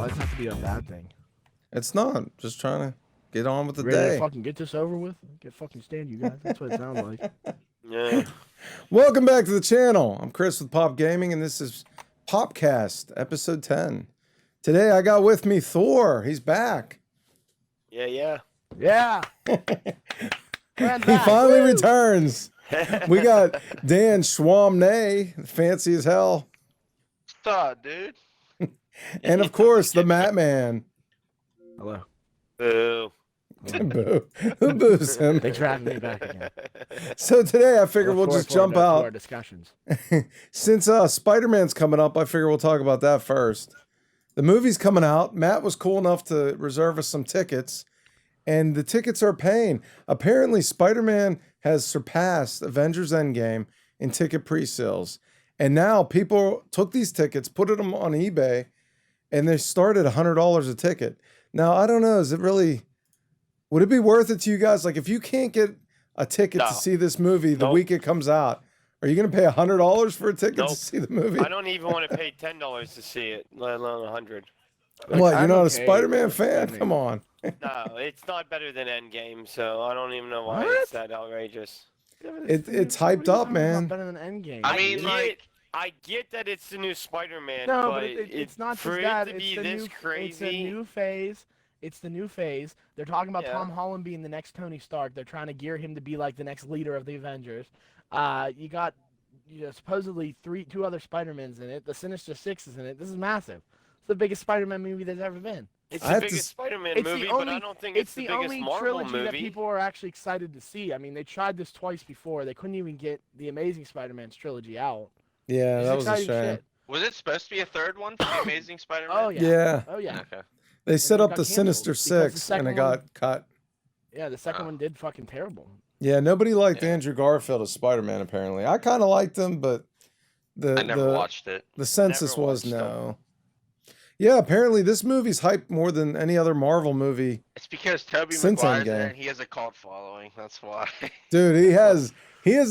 Why does it have to be a bad thing? It's not. Just trying to get on with the Ready day. to fucking get this over with? Get fucking stand, you guys. That's what it sounds like. Yeah. Welcome back to the channel. I'm Chris with Pop Gaming, and this is Popcast, episode 10. Today I got with me Thor. He's back. Yeah. Yeah. He finally returns. We got Dan Schwamney, fancy as hell. What's up, dude? And of course, the Matt Man. Hello. Boo. Boo. Who boos him? Thanks for having me back again. So today I figure we'll just jump To out. our discussions. Since Spider-Man's coming up, I figure we'll talk about that first. The movie's coming out. Matt was cool enough to reserve us some tickets, and the tickets are paying. Apparently, Spider-Man has surpassed Avengers Endgame in ticket pre-sales. And now people took these tickets, put them on eBay, and they start at $100 a ticket. Now, I don't know, is it really... Would it be worth it to you guys? Like, if you can't get a ticket to see this movie the week it comes out, are you going to pay $100 for a ticket to see the movie? I don't even want to pay $10 to see it, let alone $100. What, you're not a okay Spider-Man with fan? spending. Come on. No, it's not better than Endgame, so I don't even know why What? it's that outrageous. It's hyped up, man. Better than Endgame. I mean, I get that it's the new Spider-Man, no, but it's not for just that. it to It's be the this new, crazy. It's a new phase. It's the new phase. They're talking about Yeah. Tom Holland being the next Tony Stark. They're trying to gear him to be like the next leader of the Avengers. You got supposedly two other Spider-Mans in it. The Sinister Six is in it. This is massive. It's the biggest Spider-Man movie there's ever been. It's I the have to biggest Spider-Man it's movie, the but only- I don't think it's the biggest only Marvel trilogy that movie. people are actually excited to see. I mean, they tried this twice before. They couldn't even get the Amazing Spider-Man's trilogy out. Yeah, It's that was a exciting shame. shit. Was it supposed to be a third one for the Amazing Spider-Man? Oh yeah. Yeah. Oh yeah. Okay. They set it up got the canceled Sinister because the Six, and second it got cut. Yeah, the second one did fucking terrible. Yeah, nobody liked Yeah. Andrew Garfield as Spider-Man, apparently. I kind of liked him, but I never watched it. the census Never was watched no. Yeah, apparently this movie's hyped more than any other Marvel movie. It's because Tobey Since Maguire's in Endgame. it and he has a cult following. That's why. Dude, he has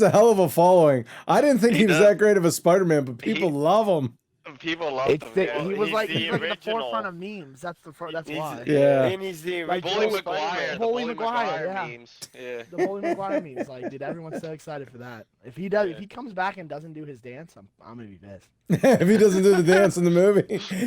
a hell of a following. I didn't think he was does. that great of a Spider-Man, but people love him. People love It's him. the, yeah. he was he's like the he's like at the original. forefront of memes. That's why. Yeah. And he's the Like original Bully Bully Maguire. Spider-Man. The Bully Bully Maguire, Maguire yeah. memes. Yeah. The Bully Maguire memes, like, dude, everyone's so excited for that. If he does, if he comes back and doesn't do his dance, I'm gonna be pissed. If he doesn't do the dance in the movie,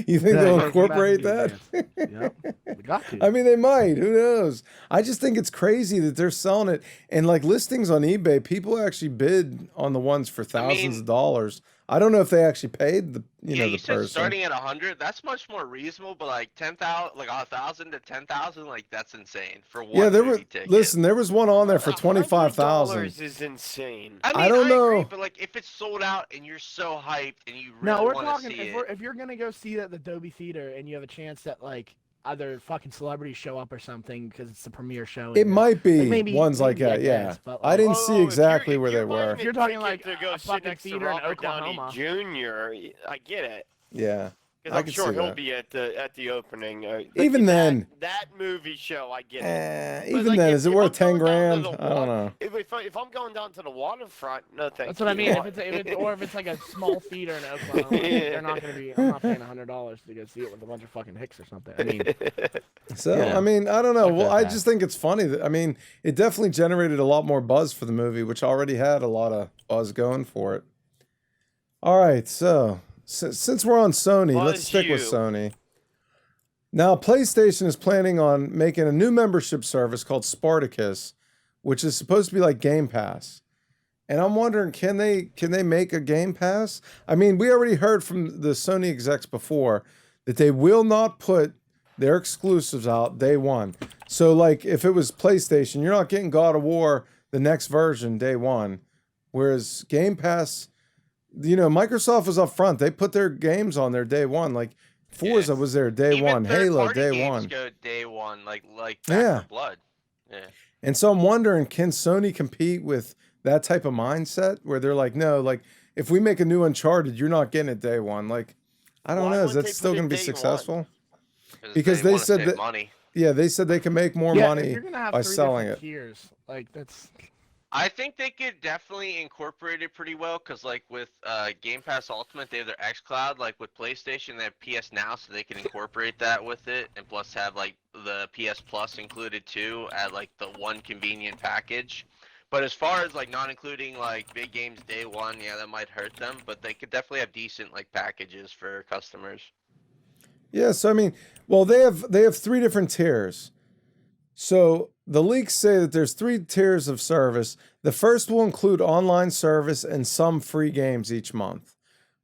you think Yeah, they'll he come back and incorporate do that? his dance. Yep, we got to. I mean, they might. Who knows? I just think it's crazy that they're selling it. And like listings on eBay, people actually bid on the ones for thousands of dollars. I don't know if they actually paid the You the said person. starting at 100. That's much more reasonable, but like 10,000, like 1,000 to 10,000, like that's insane for one. Yeah, there were. movie ticket. Listen, there was one on there for $25,000. $100 is insane. I don't agree, know. but like if it's sold out and you're so hyped and you No, really we're want talking to see if you're gonna go see it at the Dolby Theater and you have a chance that like either fucking celebrities show up or something because it's the premiere show. and It might be like, maybe- ones like maybe, I that. Yeah, guess, but, I like- didn't Oh, see if exactly you're- where if they you're buying were. a If you're talking ticket like to go a sit fucking next to theater in Robert Downey Oklahoma. Jr., I get it. Yeah, Because I I'm could sure see he'll that. be at the opening. Even then. that movie show, I get it. But, even like, then, if- is it if worth I'm 10 going down grand? to the I don't wa- know. If I'm going down to the waterfront, no thank That's what I you. mean. If it's like a small theater in Oklahoma, they're not gonna be. I'm not paying $100 to go see it with a bunch of fucking hicks or something. I mean, So Yeah. I mean, I don't know. Fuck Well, that I guy. just think it's funny that it definitely generated a lot more buzz for the movie, which already had a lot of buzz going for it. All right, so since we're on Sony, let's Buzz stick with you. Sony. Now, PlayStation is planning on making a new membership service called Spartacus, which is supposed to be like Game Pass. And I'm wondering, can they make a Game Pass? I mean, we already heard from the Sony execs before that they will not put their exclusives out day one. So, like, if it was PlayStation, you're not getting God of War, the next version, day one. Whereas Game Pass, Microsoft was up front. They put their games on there day one. Like, Forza Yes. was there day Even one. Halo, third-party day games one. Go day one, like Back Yeah. 4 Blood. Yeah. And so I'm wondering, can Sony compete with that type of mindset where they're like, no, like, if we make a new Uncharted, you're not getting it day one. Like, I don't Why know. Is wouldn't that they still put it going to be day one? successful? Because they wanna said save that- money. Yeah, they said they can make more yeah, if money you're gonna have by three selling different it. tiers, like that's. I think they could definitely incorporate it pretty well, because like with Game Pass Ultimate, they have their xCloud. Like with PlayStation, they have PS Now, so they can incorporate that with it, and plus have like the PS Plus included too at like the one convenient package. But as far as like not including like big games day one, yeah, that might hurt them. But they could definitely have decent like packages for customers. Yeah, so I mean, well, they have 3 different tiers. So the leaks say that there's 3 tiers of service. The first will include online service and some free games each month,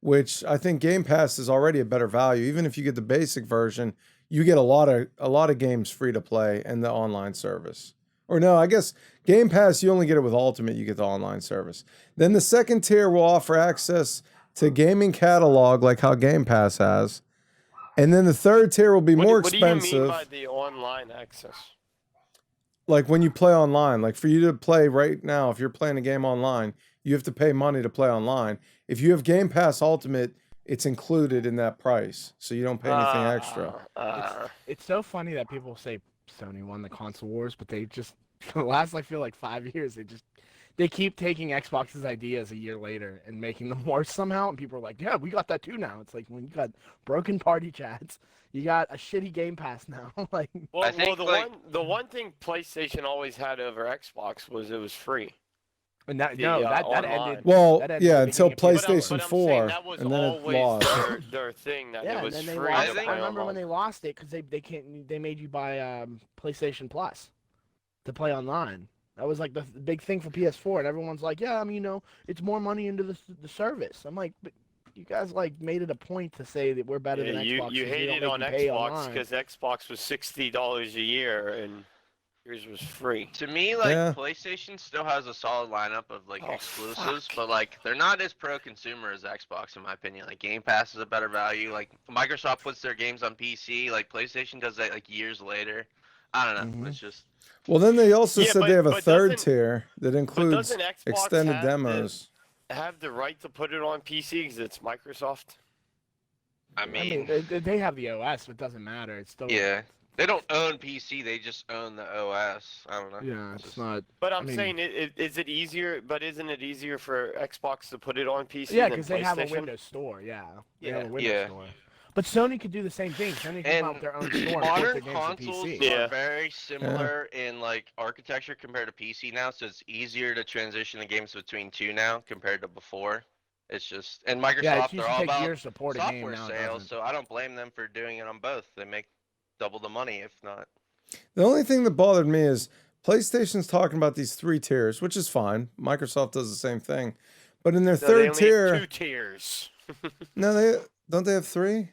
which I think Game Pass is already a better value. Even if you get the basic version, you get a lot of games free to play and the online service. Or no, I guess Game Pass you only get it with Ultimate, you get the online service. Then the second tier will offer access to gaming catalog like how Game Pass has. And then the third tier will be more expensive. What do you mean by the online access? Like when you play online, like for you to play right now, if you're playing a game online, you have to pay money to play online. If you have Game Pass Ultimate, it's included in that price, so you don't pay anything extra. It's so funny that people say Sony won the console wars, but they just the last I feel like 5 years they keep taking Xbox's ideas a year later and making them worse somehow, and people are like, yeah, we got that too now. It's like when you got broken party chats, you got a shitty Game Pass now. Like, Well, think, the one thing PlayStation always had over Xbox was it was free. and that online. ended. Well, that ended yeah, at the until beginning of PlayStation But I'm 4, saying that was and then it always lost. their thing that Yeah, it and was then they free lost. to I play remember when online. they lost it because they made you buy PlayStation Plus to play online. That was like the big thing for PS4, and everyone's like, yeah, I mean, it's more money into the service. I'm like, but you guys like made it a point to say that we're better than Yeah, Xbox. you 'cause we don't hated make on you pay Xbox online. because Xbox was $60 a year and yours was free. To me, like Yeah. PlayStation still has a solid lineup of like Oh, exclusives, fuck. but like they're not as pro-consumer as Xbox in my opinion. Like Game Pass is a better value. Like Microsoft puts their games on PC. Like PlayStation does that like years later. I don't know. Mhm. It's just Well, then they also Yeah, said they have a but third doesn't- tier that includes doesn't Xbox extended have demos. have the right to put it on PC because it's Microsoft. I I mean, mean, they have the OS, but it doesn't matter. It's still yeah. They don't own PC, they just own the OS. I don't know. Yeah, It's it's just- not. But I'm I mean- saying, is it easier? But isn't it easier for Xbox to put it on PC Yeah, than because they have a PlayStation? Windows Store. Yeah, they have a Yeah. Windows Yeah. Store. But Sony could do the same thing. Sony could come out with their own store and put their Modern games on consoles PC. Yeah. are very similar in like architecture compared to PC now, so it's easier to transition the games between two now compared to before. It's just and Yeah, it Microsoft, used they're to all take about years to port a game. software Now it sales, doesn't. so I don't blame them for doing it on both. They make double the money, if not. The only thing that bothered me is PlayStation's talking about these 3 tiers, which is fine. Microsoft does the same thing. But in their No, they third only have tier, 2 tiers. no, they have 3?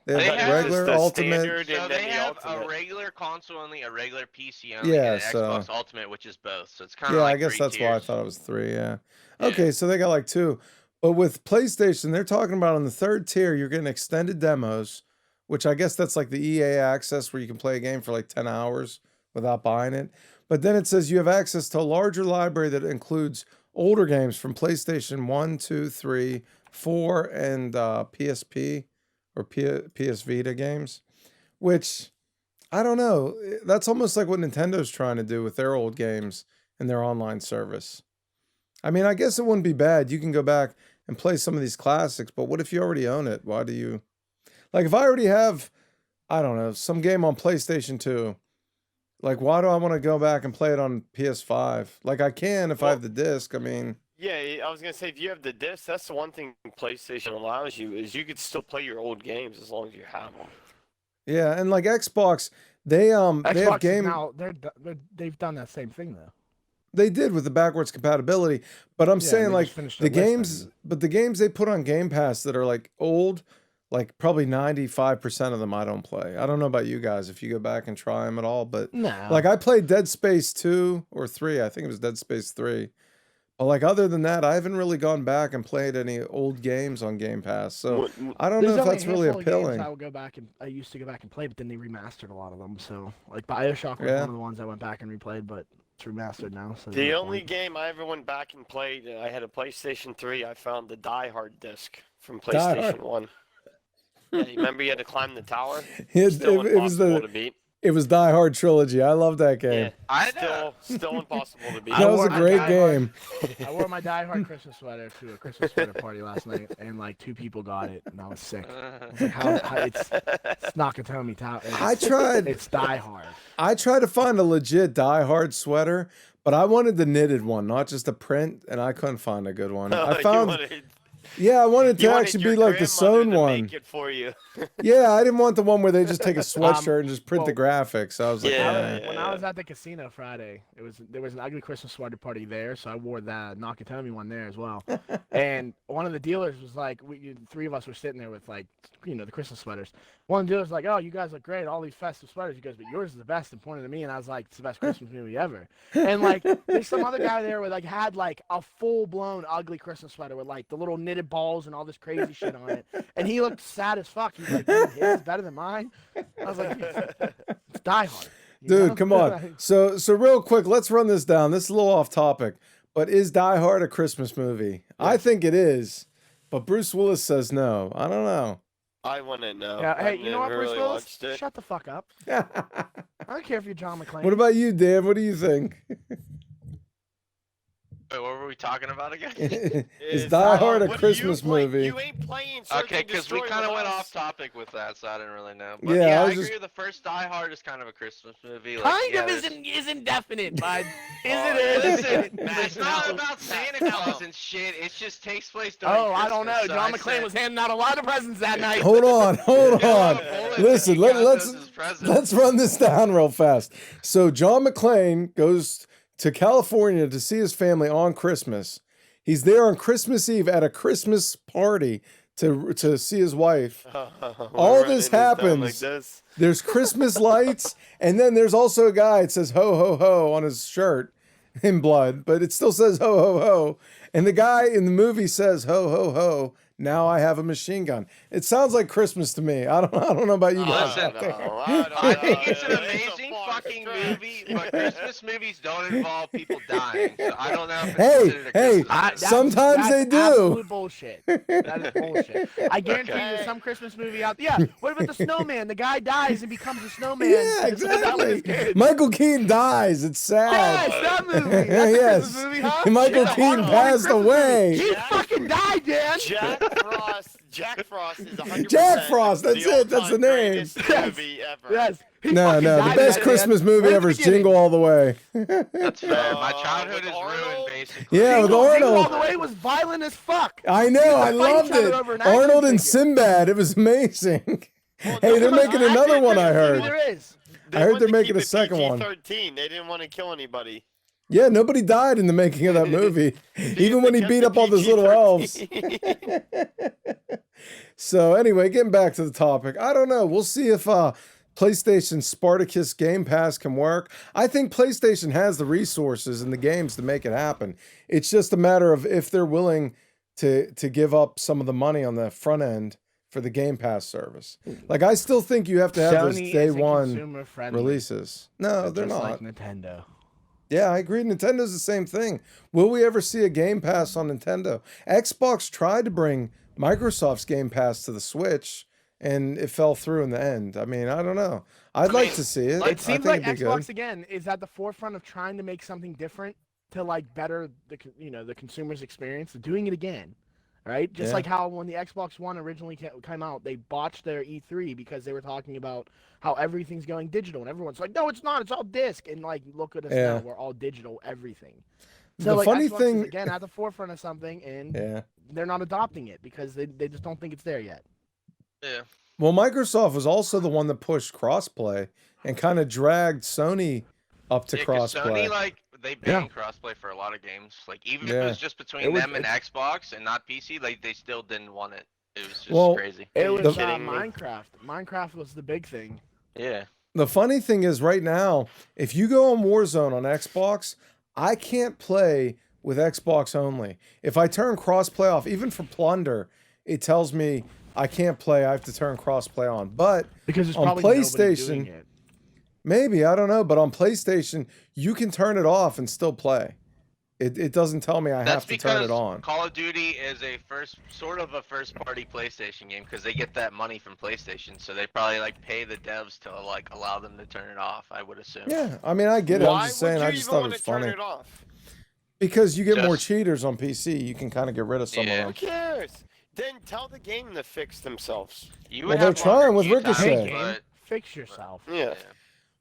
They They have have regular, the ultimate. standard So and they then the have ultimate. a regular console only, a regular PC only, Yeah, and an so- Xbox Ultimate, which is both. So it's kind of Yeah, like I guess 3 that's why I tiers. thought it was 3. Yeah. Yeah. Okay, so they got like 2. But with PlayStation, they're talking about on the third tier, you're getting extended demos, which I guess that's like the EA access where you can play a game for like 10 hours without buying it. But then it says you have access to a larger library that includes older games from PlayStation 1, 2, 3, 4, and PSP or PS Vita games, which I don't know. That's almost like what Nintendo's trying to do with their old games and their online service. I mean, I guess it wouldn't be bad. You can go back and play some of these classics, but what if you already own it? Why do you... Like, if I already have, I don't know, some game on PlayStation 2, like, why do I want to go back and play it on PS5? Like, I can if I have the disc. I mean... Yeah, I was gonna say if you have the disc, that's the one thing PlayStation allows you is you could still play your old games as long as you have them. Yeah, and like Xbox, they have Xbox is game... now they've done that same thing though. They did with the backwards compatibility, but I'm Yeah, saying they like just finished the their list, I games, mean. but the games they put on Game Pass that are like old, like probably 95% of them I don't play. I don't know about you guys if you go back and try them at all, but No. like I played Dead Space 2 or 3. I think it was Dead Space 3. But like other than that, I haven't really gone back and played any old games on Game Pass. So I don't know if that's really appealing. I used to go back and play, but then they remastered a lot of them. So like BioShock was Yeah. one of the ones I went back and replayed, but it's remastered now. So there's The no only point. game I ever went back and played, I had a PlayStation 3. I found the Die Hard disc from Die Hard. PlayStation 1. Yeah, you remember you had to climb the tower? It Still was impossible the to beat. It was Die Hard Trilogy. I love that game. Yeah, I know. still impossible to beat. That was a wore great Die game. I wore my Die Hard Christmas sweater to a Christmas sweater party last night, and like 2 people got it, and I was sick. I was like, how it's Nakatomi Tower. I tried. It's Die Hard. I tried to find a legit Die Hard sweater, but I wanted the knitted one, not just a print, and I couldn't find a good one. I found. Yeah, I wanted to actually be like the sewn one. Make it for you. Yeah, I didn't want the one where they just take a sweatshirt and just print the graphics. I was like, Yeah. When I was at the casino Friday, there was an ugly Christmas sweater party there, so I wore that Nakatomi one there as well. And one of the dealers was like, 3 of us were sitting there with like, the Christmas sweaters. One of the dealers was like, "Oh, you guys look great, all these festive sweaters." He goes, "But yours is the best," and pointed at me, and I was like, "It's the best Christmas movie ever." And like, there's some other guy there with like had like a full blown ugly Christmas sweater with like the little knitted balls and all this crazy shit on it, and he looked sad as fuck. He's like, "His is better than mine." I was like, "It's Die Hard." dude, come on. So real quick, let's run this down. This is a little off topic, but is Die Hard a Christmas movie? Yeah. I think it is, but Bruce Willis says no. I don't know. I wouldn't know. Yeah, hey, I've you know what, never Bruce really Willis? watched it. Shut the fuck up. I don't care if you're John McClane. What about you, Dan? What do you think? Wait, what were we talking about again? Is Die Hard a what Christmas you play? movie? You ain't playing Search Okay, and because we Destroy kind of with went us. off topic with that, so I didn't really know. But Yeah, yeah, I I was agree just- with the first Die Hard is kind of a Christmas movie. Like, Kind yeah, of there's- isn't definite, bud. Is Oh, it? Listen, Matt, it's not no. about Santa Claus and shit. It just takes place during Oh, I don't know. Christmas, so John I McClane said- was handing out a lot of presents that night. Hold on. Bullet, Listen, he got let's those as presents. let's run this down real fast. So John McClane goes to California to see his family on Christmas. He's there on Christmas Eve at a Christmas party to see his wife. All this happens. Like this. There's Christmas lights, and then there's also a guy that says ho ho ho on his shirt in blood, but it still says ho ho ho. And the guy in the movie says ho ho ho. Now I have a machine gun. It sounds like Christmas to me. I don't know about you guys. Listen, out there. I think it's an It's a amazing far fucking stretch. movie, but Christmas movies don't involve people dying, so I don't know if it's Hey, considered a hey, Christmas movie. sometimes they do. Absolute bullshit. That is bullshit. I guarantee you, there's some Christmas movie out there. Yeah. What about the snowman? The guy dies and becomes a snowman. Yeah, That was exactly. good. Michael Keaton dies. It's sad. Yes, that movie. That's a Yes. Christmas movie, huh? Michael Yeah, Keaton Arnold passed Christmas away. movie. He fucking died, Dan. Jack Frost is 100%. Jack Frost, that's the it, that's the all-time name. greatest Yes. movie ever. Yes. He No, fucking the died best in that, Christmas man. movie Right at ever the is beginning. Jingle All the Way. That's fair. My with childhood is ruined, Arnold? basically. Yeah, with Jingle Arnold. All the Way was violent as fuck. I know, I Fight each loved other it. over an action Arnold and figure. Sinbad, it was amazing. Well, Hey, no, they're no, making I another think one, I maybe heard. There is. They I heard wanted they're to making keep a it second one. PG-13. They didn't want to kill anybody. Yeah, nobody died in the making of that movie, even when he They beat kept up all it those little elves. PG-13. So anyway, getting back to the topic, I don't know. We'll see if PlayStation Spartacus Game Pass can work. I think PlayStation has the resources and the games to make it happen. It's just a matter of if they're willing to give up some of the money on the front end for the Game Pass service. Like, I still think you have to have those Sony day isn't one consumer-friendly, releases. No, they're just not. like Nintendo. Yeah, I agree. Nintendo's the same thing. Will we ever see a Game Pass on Nintendo? Xbox tried to bring Microsoft's Game Pass to the Switch, and it fell through in the end. I mean, I don't know. I'd like to see it. It seems I like think it'd be Xbox good. again is at the forefront of trying to make something different to like better the consumer's experience. They're doing it again, right? Just Yeah. like how when the Xbox One originally came out, they botched their E3 because they were talking about how everything's going digital, and everyone's like, "No, it's not. It's all disc." And like, look at us Yeah. now. We're all digital, everything. So The like, funny Xbox thing- is, again, at the forefront of something, and Yeah. they're not adopting it because they just don't think it's there yet. Yeah. Well, Microsoft was also the one that pushed crossplay and kind of dragged Sony up to Yeah, 'cause crossplay. Sony, like, they banned crossplay for a lot of games. Like, even if Yeah. it was just between It was- them and Xbox and not PC, like, they still didn't want it. It was just Well, crazy. It Are was you kidding me? Minecraft. Minecraft was the big thing. Yeah. The funny thing is, right now, if you go on Warzone on Xbox, I can't play with Xbox only. If I turn crossplay off, even for Plunder, it tells me I can't play. I have to turn crossplay on. But Because there's on probably nobody PlayStation, doing it. maybe, I don't know. But on PlayStation, you can turn it off and still play. It doesn't tell me I That's have to turn because it on. Call of Duty is a sort of a first-party PlayStation game because they get that money from PlayStation, so they probably like pay the devs to like allow them to turn it off. I would assume. Yeah, I mean, I get it. I'm Why just saying, would you I just even thought it want was to turn funny. it off? Because you get more Just- cheaters on PC, you can kind of get rid of some Yeah. of Who them. cares? Then tell the game to fix themselves. You Well, would they're have longer trying with queue times, Ricochet. Hey, but- Fix yourself. Yeah.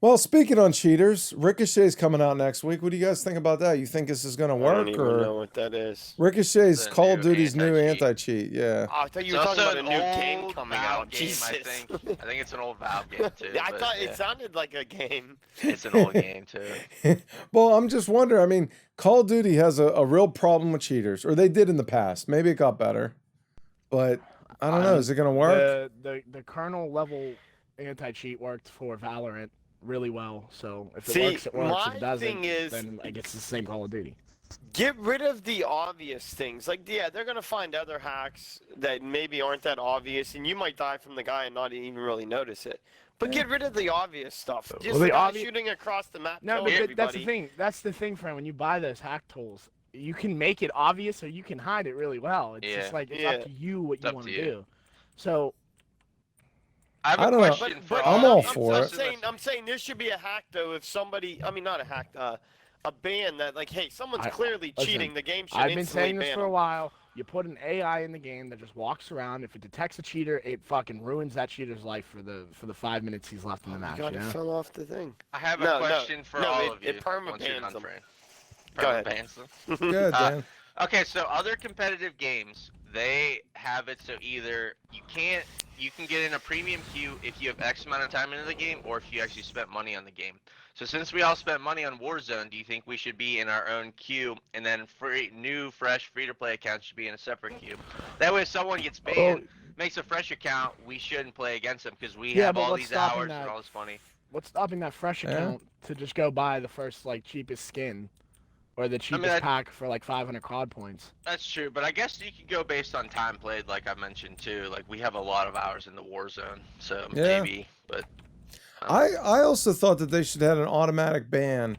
Well, speaking on cheaters, Ricochet's coming out next week. What do you guys think about that? You think this is going to I don't work, even or know what that is. Ricochet's The Call of new Duty's new anti-cheat. anti-cheat? Yeah. Oh, I thought you It's were talking also about a an new game old coming Valve out. game, Jesus. I think. I think it's an old Valve game too. Yeah, I but, thought yeah, it sounded like a game. it's an old game too. Well, I'm just wondering. I mean, Call of Duty has a real problem with cheaters, or they did in the past. Maybe it got better, but I don't know. Is it going to work? The kernel level anti-cheat worked for Valorant really well. So if it See, works, it works. If my it doesn't, thing is- then I guess it's the same Call of Duty. Get rid of the obvious things. Like, yeah, they're gonna find other hacks that maybe aren't that obvious, and you might die from the guy and not even really notice it. But get rid of the obvious stuff. Just Well, the the guy obvi- shooting across the map. No, killing but everybody. that's the thing. That's the thing, friend. When you buy those hack tools, you can make it obvious or you can hide it really well. It's just Yeah. like it's Yeah. up to you what It's you up want to to you. do. So I have I a don't know. question But, for but all I'm of all you. for I'm it. saying there should be a hack though. If somebody, I mean, not a hack, a ban that like, hey, someone's clearly listen, cheating. The game should I've been instantly saying this ban for a them. while. You put an AI in the game that just walks around. If it detects a cheater, it fucking ruins that cheater's life for the 5 minutes he's left in the match. God, You it know? fell off the thing. I have a No, question for no, all of you. it perma once you're bans done, them. Fran. Go ahead. Bans them. Good, Uh, Dan. Okay, so other competitive games, they have it so either you can get in a premium queue if you have X amount of time into the game, or if you actually spent money on the game. So since we all spent money on Warzone, do you think we should be in our own queue, and then fresh free-to-play accounts should be in a separate queue? That way, if someone gets banned, makes a fresh account, we shouldn't play against them because we Yeah, have but all what's these stopping hours that? and all this money. What's stopping that fresh Yeah. account to just go buy the first like cheapest skin, or the cheapest pack for like 500 COD points? That's true, but I guess you could go based on time played, like I mentioned too. Like we have a lot of hours in the Warzone, so Yeah. maybe. But I also thought that they should have an automatic ban,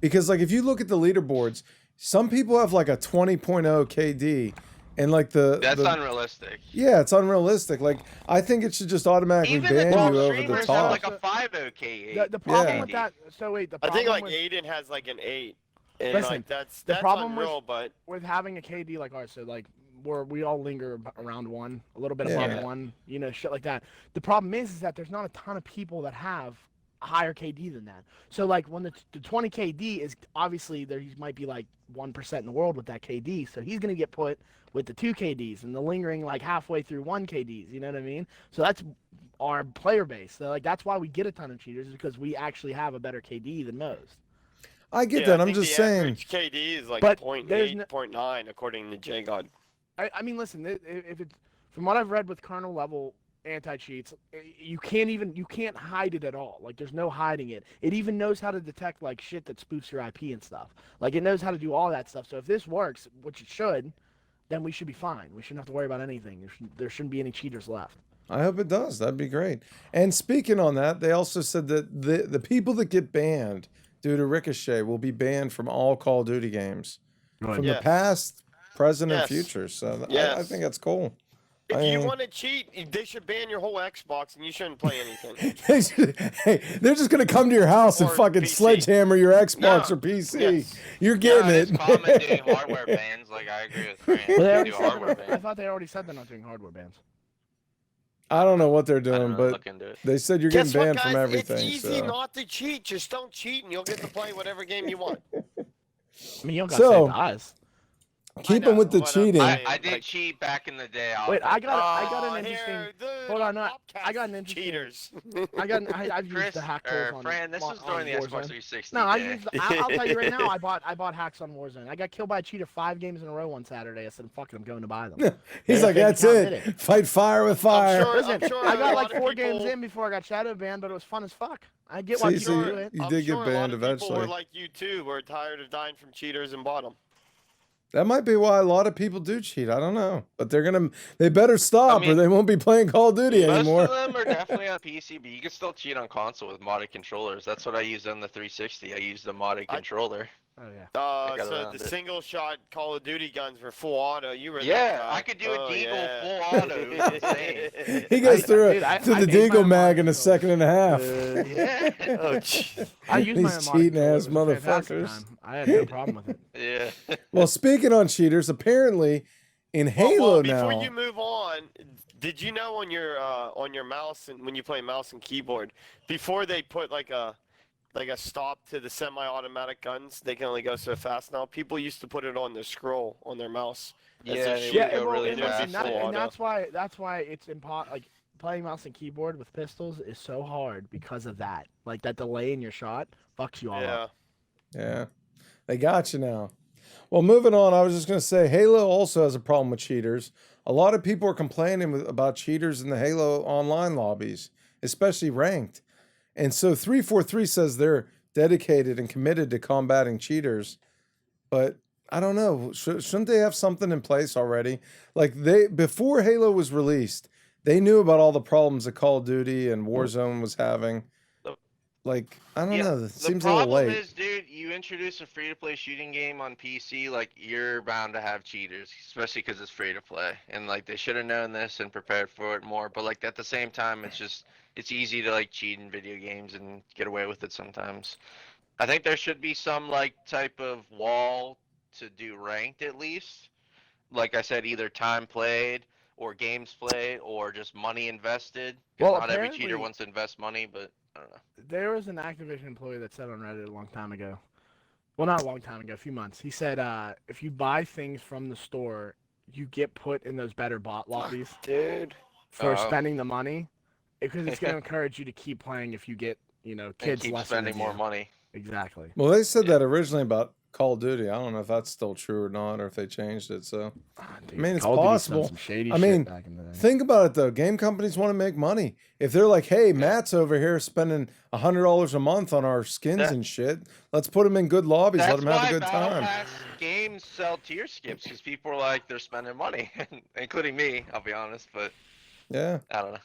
because like if you look at the leaderboards, some people have like a 20.0 KD, and like that's the unrealistic. yeah, it's unrealistic. Like I think it should just automatically Even ban the top you over the streamers top. have like a 50 The problem Yeah. with that. So wait, the I problem think like with, Aiden has like an 8, and Listen, like that's the problem unreal. But with having a KD like ours, so like we all linger around 1, a little bit Yeah. above 1, you know, shit like that. The problem is that there's not a ton of people that have a higher KD than that. So like when the 20 KD is obviously there, he might be like 1% in the world with that KD, so he's gonna get put with the 2 KDs and the lingering like halfway through 1 KDs. You know what I mean? So that's our player base. So like that's why we get a ton of cheaters, is because we actually have a better KD than most. I get yeah, that. I I'm think just the saying. average KD is like But 0.8, there's no- 0.9 according to J God. I mean, listen, if it's from what I've read with kernel level anti-cheats, you can't hide it at all. Like there's no hiding it. It even knows how to detect like shit that spoofs your IP and stuff. Like it knows how to do all that stuff. So if this works, which it should, then we should be fine. We shouldn't have to worry about anything. There shouldn't be any cheaters left. I hope it does. That'd be great. And speaking on that, they also said that the people that get banned due to Ricochet will be banned from all Call of Duty games, from the Yes. past, present, and Yes. future. So I Yes. think that's cool. If I you mean- want to cheat, they should ban your whole Xbox and you shouldn't play anything. Hey, they're just gonna come to your house and Or fucking PC. sledgehammer your Xbox No. or PC. Yes. You're getting it's it. common doing hardware bans. Like I agree with Fran. Well, they They already do said hardware I bans. thought they already said they're not doing hardware bans. I don't know what they're I don't doing, know, but look into it. they said you're Guess getting what, banned from guys? everything. It's easy so. not to cheat. Just don't cheat and you'll get to play whatever game you want. I mean, you don't got So- to say to us. Keeping know, with the what I'm cheating. saying. I did like- cheat back in the day. Wait, I got Oh, an interesting. here, dude, hold on, Bobcats I got an interesting- cheaters. I've used Chris the hack tools or on Fran, this on was during the Warzone. Xbox 360. No, I day. used. I'll tell you right now. I bought hacks on Warzone. I got killed by a cheater 5 games in a row one Saturday. I said, "Fuck it, I'm going to buy them." He's Yeah, like, fake that's account did it. it. Fight fire with fire. sure- Listen, sure I a got lot like of 4 games people- in before I got shadow banned, but it was fun as fuck. I get why See, people so do it. you I'm did sure get a lot banned of people eventually. were like you too, were tired of dying from cheaters and bought them. That might be why a lot of people do cheat. I don't know, but they better stop, I mean, or they won't be playing Call of Duty Most anymore. of them are definitely on PC, but you can still cheat on console with modded controllers. That's what I used on the 360. I used the modded controller. Oh yeah. got So around the it. single shot Call of Duty guns were full auto. You were that Yeah, guy. I could do a Oh, Deagle yeah. full auto. It was insane. He goes through Dude, I the made my Deagle own mag in a model. second and a half. Yeah. Oh, jeez. I used my These own mod cheating controller. ass It was a fantastic motherfuckers. time. I had no problem with it. Yeah. Well, speaking on cheaters, apparently in Halo Well, now. before you move on, did you know on your mouse and when you play mouse and keyboard, before they put like a stop to the semi-automatic guns, they can only go so fast now. People used to put it on their scroll on their mouse. as Yeah, they're they shooting. would go really and fast. it's full auto. that's why it's like playing mouse and keyboard with pistols is so hard because of that. Like that delay in your shot fucks you all Yeah. up. Yeah, they got you now. Well, moving on, I was just going to say Halo also has a problem with cheaters. A lot of people are complaining about cheaters in the Halo online lobbies, especially ranked. And so 343 says they're dedicated and committed to combating cheaters. But I don't know, shouldn't they have something in place already? Like before Halo was released, they knew about all the problems that Call of Duty and Warzone was having. Like, I don't know, it seems a little problem late. is, dude, you introduce a free-to-play shooting game on PC, like, you're bound to have cheaters, especially because it's free-to-play. And, like, they should have known this and prepared for it more. But, like, at the same time, it's easy to, like, cheat in video games and get away with it sometimes. I think there should be some, like, type of wall to do ranked, at least. Like I said, either time played or games played or just money invested. 'Cause Well, not every cheater apparently- wants to invest money, but I don't know. There was an Activision employee that said on Reddit a long time ago. Well, not a long time ago, a few months. He said if you buy things from the store, you get put in those better bot lobbies Dude. for Uh-oh. spending the money, because it's going to encourage you to keep playing if you get, And kids keep less spending more money. Exactly. Well, they said that originally about Call of Duty. I don't know if that's still true or not, or if they changed it. So Dude, I mean, it's Call of Duty's done possible. some shady I shit mean, back in the day. think about it though. Game companies want to make money. If they're like, "Hey, Matt's over here spending $100 a month on our skins That- and shit. Let's put him in good lobbies. Let That's him have why a good time." Battlepass games sell tier skips, because people are like, they're spending money, including me, I'll be honest, but Yeah, I don't know.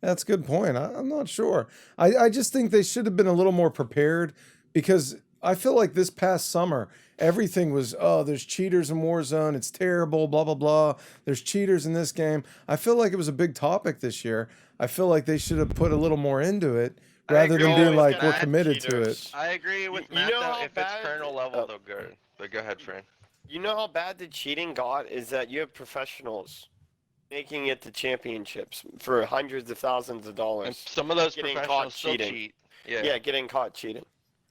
that's a good point. I'm not sure. I just think they should have been a little more prepared, because I feel like this past summer, everything was, oh, there's cheaters in Warzone. It's terrible, blah, blah, blah. There's cheaters in this game. I feel like it was a big topic this year. I feel like they should have put a little more into it I rather agree than being with like, that. we're committed to it. Cheaters. I agree with You Matt, know though. how If it's bad- kernel level, oh. they'll go. But go ahead, Fran. You know how bad the cheating got is that you have professionals making it to championships for hundreds of thousands of And dollars. some of those Getting professionals caught still cheating. cheat. Yeah, getting caught cheating.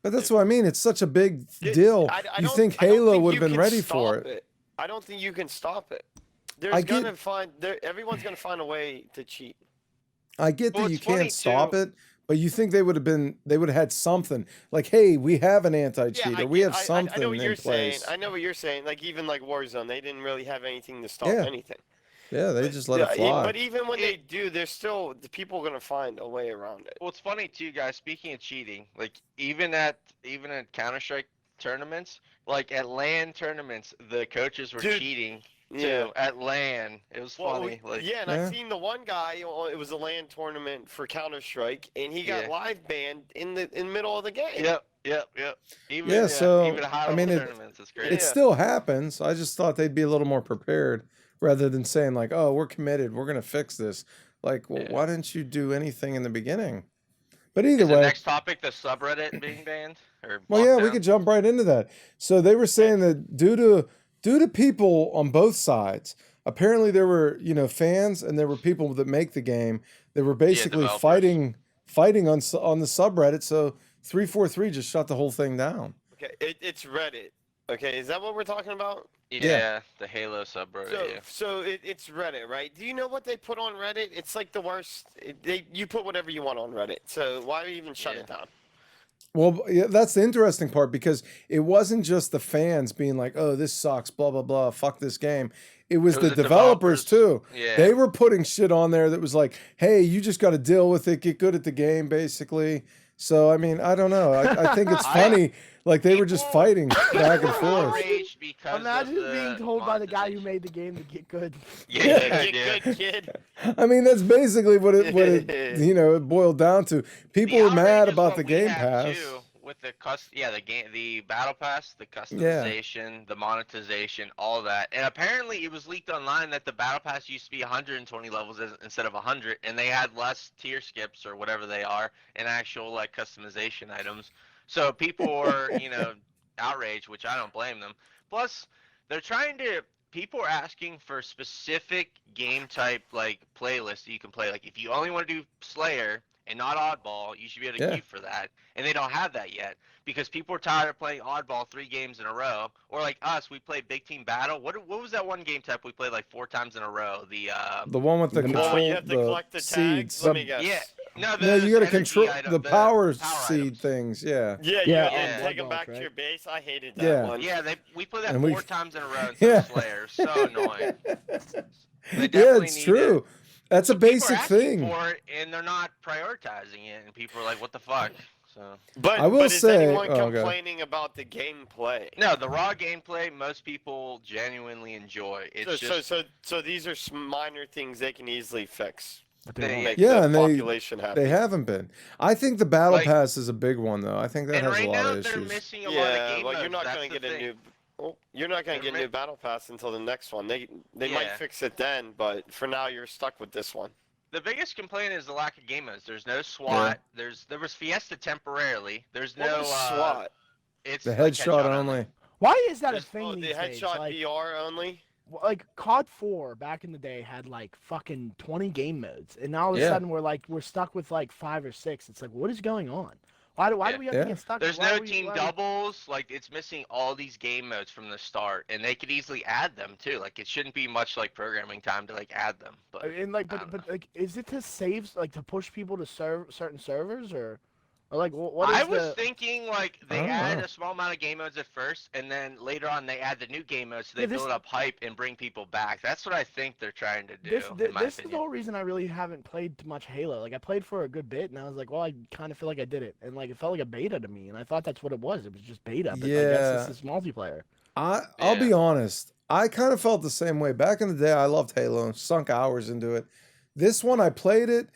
But that's what I mean. It's such a big Dude, deal. I You don't- think I don't Halo think would you have been can ready for stop it. I don't think you can stop it. I get- Everyone's gonna find a way to cheat. I get Well, that you it's funny, can't stop too. it, but you think they would have had something like, hey, we have an anti-cheat, I or we get- have something I know what in you're place. saying. I know what you're saying. Like even like Warzone, they didn't really have anything to stop Yeah. anything. Yeah, they But- just let it yeah, fly. But even when they do, there's still the people are gonna find a way around it. Well, it's funny too, guys. Speaking of cheating, like even at Counter-Strike tournaments, like at LAN tournaments, the coaches were Dude, cheating Yeah. too. At LAN, it was Well, funny. Like, yeah, and Yeah. I seen the one guy. It was a LAN tournament for Counter Strike, and he got Yeah. live banned in the middle of the game. Yep. Even Yeah, so, even high I level mean, tournaments, it's great. It still happens. I just thought they'd be a little more prepared rather than saying like, "Oh, we're committed. We're gonna fix this." Like, well, Yeah. why didn't you do anything in the beginning? But either Is the way, next topic the subreddit being banned or well, yeah, we locked could down? jump right into that. So they were saying that due to people on both sides, apparently there were fans and there were people that make the game that were basically developers. fighting on the subreddit. So 343 just shut the whole thing down. Okay, it's Reddit. Okay, is that what we're talking about? Yeah, the Halo subreddit. So, yeah. it's Reddit, right? Do you know what they put on Reddit? It's like the worst. You put whatever you want on Reddit. So why even shut Yeah. it down? Well, yeah, that's the interesting part, because it wasn't just the fans being like, "Oh, this sucks, blah blah blah, fuck this game." It was the developers too. Yeah. They were putting shit on there that was like, "Hey, you just got to deal with it, get good at the game," basically. So I mean, I don't know. I think it's funny. Like they were just People- fighting back and People were forth. outraged because Imagine of being the told by the guy who monetization. made the game to get good. Yeah, Get yeah. good, kid. I mean, that's basically what it it boiled down to. People The were mad outrage is about what the we Game have, Pass. too, with the battle pass, the customization, the monetization, all that. And apparently it was leaked online that the battle pass used to be 120 levels instead of 100, and they had less tier skips or whatever they are and actual like customization items. So people were, outraged, which I don't blame them. Plus, they're trying to people are asking for specific game type like playlists that you can play. Like if you only want to do Slayer and not Oddball, you should be able to queue for that. And they don't have that yet because people are tired of playing Oddball 3 games in a row. Or like us, we played Big Team Battle. What was that one game type we played like 4 times in a row? The one with the control, you have to collect the seeds. tags. Let me guess. Yeah. No, you got to energy control item, the power seed items. Things. Yeah. Yeah. Take them back to your base. I hated that one. Yeah, we played that And 4 times in a row instead of Slayer. So annoying. Yeah, it's true. That's a basic thing. For it, and they're not prioritizing it, and people are like, "What the fuck?" So, but I will is say, anyone complaining about the gameplay? No, the raw gameplay, most people genuinely enjoy. It's so these are minor things they can easily fix. And they haven't been. I think the battle pass is a big one though. I think that has a lot of issues. They're missing a lot of game modes. You're not going to get a new. You're not going to get a new battle pass until the next one. They might fix it then, but for now you're stuck with this one. The biggest complaint is the lack of game modes. There's no SWAT. Yeah. There was Fiesta temporarily. There's what no SWAT. It's the headshot only. Why is that a thing these the days? headshot like, VR only? Like COD 4 back in the day had like fucking 20 game modes, and now all of a sudden we're stuck with like 5 or 6. It's like, what is going on? Why do we have to get stuck? There's no team doubles. Like it's missing all these game modes from the start, and they could easily add them too. Like it shouldn't be much like programming time to like add them. But like, is it to save like to push people to certain servers or like what? I was thinking like they add a small amount of game modes at first, and then later on they add the new game modes, so they build up hype and bring people back. That's what I think they're trying to do. This is the whole reason I really haven't played much Halo. Like I played for a good bit, and I was like, well, I kind of feel like I did it, and like it felt like a beta to me, and I thought that's what it was. It was just beta, but I guess this is multiplayer. I'll be honest. I kind of felt the same way back in the day. I loved Halo and sunk hours into it. This one, I played it.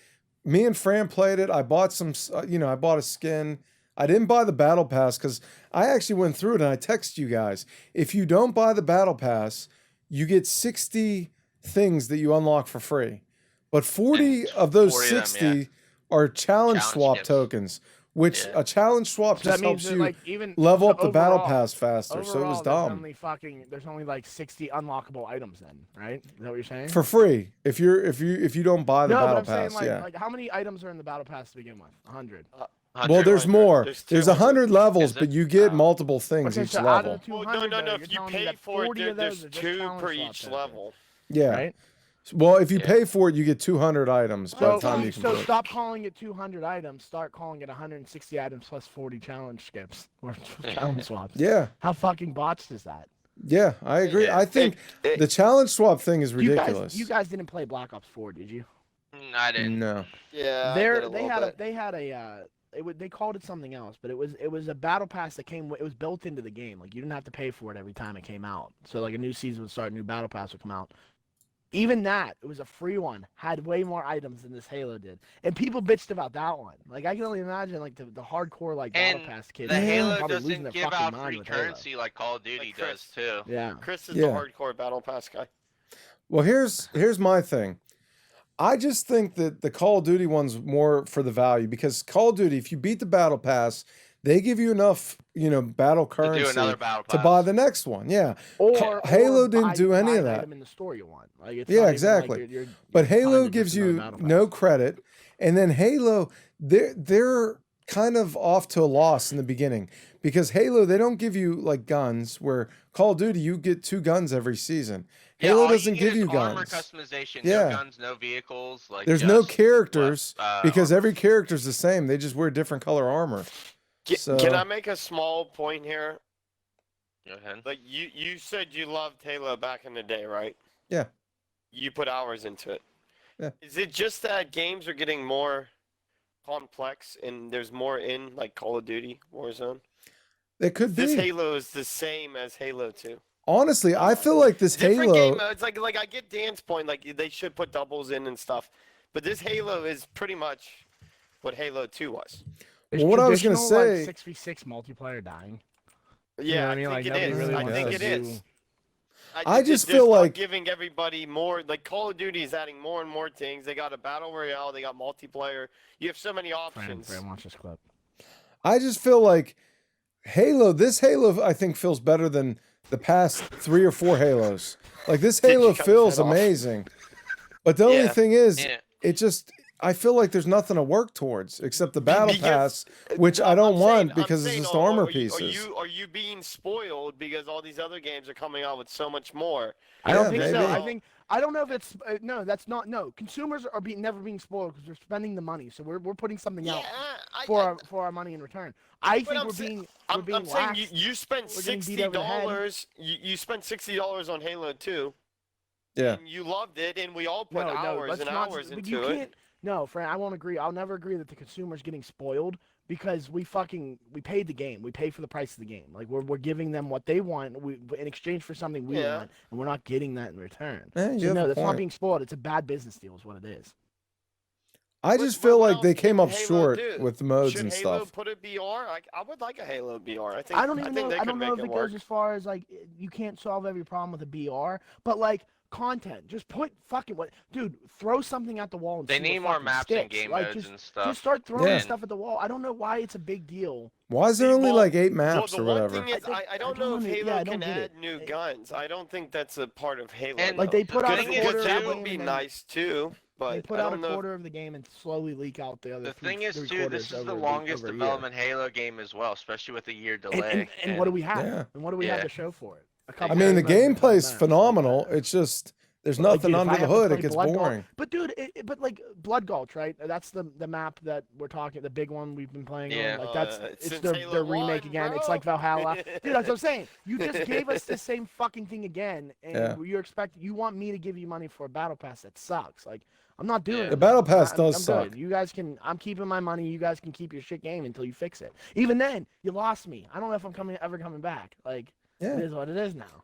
Me and Fran played it. I bought some, I bought a skin. I didn't buy the battle pass because I actually went through it and I texted you guys. If you don't buy the battle pass, you get 60 things that you unlock for free. But 40 of those 60 are challenge swap tokens, which a challenge swap just helps you like, level up the battle pass faster. So it was dumb. There's only like 60 unlockable items then, right? Is that what you're saying? For free. If you don't buy the battle pass, like how many items are in the battle pass to begin with? 100. Well, there's more. There's 100 levels, but you get multiple things each level. No. If you pay for it, there's 2 per each level. Yeah. Right? Well, if you pay for it, you get 200 items by the time you complete. So stop calling it 200 items. Start calling it 160 items plus 40 challenge skips or challenge swaps. Yeah. How fucking botched is that? Yeah, I agree. I think the challenge swap thing is ridiculous. You guys didn't play Black Ops 4, did you? I didn't. No. Yeah. They called it something else, but it was a battle pass that it was built into the game. Like you didn't have to pay for it every time it came out. So like a new season would start, a new battle pass would come out. Even that, it was a free one, had way more items than this Halo did. And people bitched about that one. Like, I can only imagine, like, the hardcore, like, Battle Pass kids. The Halo doesn't give out free currency like Call of Duty does, too. Yeah. Chris is the hardcore Battle Pass guy. Well, here's my thing. I just think that the Call of Duty one's more for the value, because Call of Duty, if you beat the Battle Pass, they give you enough, battle currency to buy the next one. Yeah. Halo didn't do any of that. In the store you want. Like, it's exactly. Like but Halo gives you no credit, and then Halo, they're kind of off to a loss in the beginning, because Halo, they don't give you like guns, where Call of Duty you get 2 guns every season. Halo doesn't give you guns. Armor customization, no guns, no vehicles. Like there's no characters because every character's the same. They just wear different color armor. Can I make a small point here? Go ahead. Like you said you loved Halo back in the day, right? Yeah. You put hours into it. Yeah. Is it just that games are getting more complex and there's more in like Call of Duty Warzone? It could be. This Halo is the same as Halo 2. Honestly, I feel like this different Halo... game modes. Like I get Dan's point, like they should put doubles in and stuff, but this Halo is pretty much what Halo 2 was. Is Well, what I was gonna traditional, say- like 6v6 multiplayer dying. Yeah, know what I I mean? Like, think it nobody is. really I wants think to it is. do- I just they're feel not like- giving everybody more. Like Call of Duty is adding more and more things. They got a battle royale. They got multiplayer. You have so many options. Fran, watch this clip. I just feel like this Halo, I think, feels better than the past 3 or 4 Halos. Like, this Did you Halo cut his feels head off? amazing. But the only Yeah. thing is, Yeah. it just, I feel like there's nothing to work towards except the Battle Because- Pass, which No, I don't I'm want saying- because I'm it's saying, just armor are pieces. Are you being spoiled because all these other games are coming out with so much more? I don't Yeah, think so. maybe. I don't know if it's no. That's not no. Consumers are never being spoiled because they're spending the money. So we're putting something out for our money in return. I think I'm we're sa- being I'm saying lax. you spent We're getting beat $60. over the head. You spent $60 on Halo 2. Yeah. And you loved it, and we all put No, hours let's and not. hours But into you it. can't. No, Fran, I won't agree. I'll never agree that the consumer's getting spoiled because we paid the game. We paid for the price of the game. Like we're giving them what they want in exchange for something we Yeah. want, and we're not getting that in return. Eh, you So have no, a that's not point. being spoiled. It's a bad business deal, is what it is. I But- just but feel what like they else came can up Halo short do? with the modes Should and Halo stuff. put a BR? I would like a Halo BR. I think I don't even think know. they I could don't know make if it it work. goes as far as like you can't solve every problem with a BR, but like content, just put fucking what, dude. Throw something at the wall and They see need what more fucking maps and sticks. game Like, modes just, and stuff. Just start throwing Yeah. stuff at the wall. I don't know why it's a big deal. Why is there See, only well, like 8 Well, maps the or one whatever? thing is, I don't know if Halo I don't can get it. add new guns. I don't think that's a part of Halo. And Like though. they put out a thing is, quarter of the that game would be and then nice too, but they put I out a don't know. quarter of the game and slowly leak out the other. The thing is, too, this three-quarters is the over longest over a year. development Halo game as well, especially with a year And, delay. and what do we have? Yeah. And what do we have Yeah. to show for it? A I couple mean, the of modes and a couple gameplay's maps, like phenomenal. that. It's just there's But, like, nothing dude, if under I the have to hood. play It gets Blood Gulch- boring. But dude, but like Blood Gulch, right? That's the map that we're talking, the big one we've been playing Yeah. on. Like that's It's it's since their Halo remake 1, again. It's bro. like Valhalla. Dude, that's what I'm saying. You just gave us the same fucking thing again, and Yeah. you want me to give you money for a battle pass that sucks. Like I'm not doing Yeah. it. The battle pass I'm does good. suck. You guys can. I'm keeping my money. You guys can keep your shit game until you fix it. Even then, you lost me. I don't know if I'm ever coming back. Like Yeah. it is what it is now.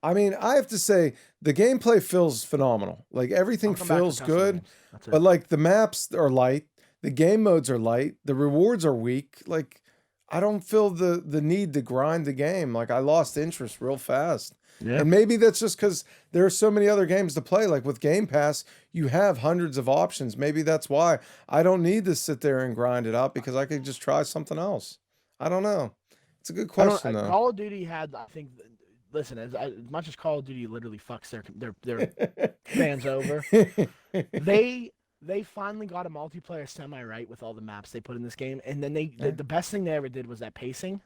I mean, I have to say the gameplay feels phenomenal. Like everything I'll come back for feels custom good, games. That's it. but like the maps are light, the game modes are light, the rewards are weak. Like I don't feel the need to grind the game. Like I lost interest real fast. Yeah. And maybe that's just because there are so many other games to play. Like with Game Pass, you have hundreds of options. Maybe that's why I don't need to sit there and grind it out because I could just try something else. I don't know. It's a good question though. Call of Duty had, I think. Listen, as much as Call of Duty literally fucks their fans over, they finally got a multiplayer semi right with all the maps they put in this game, and then the best thing they ever did was that pacing.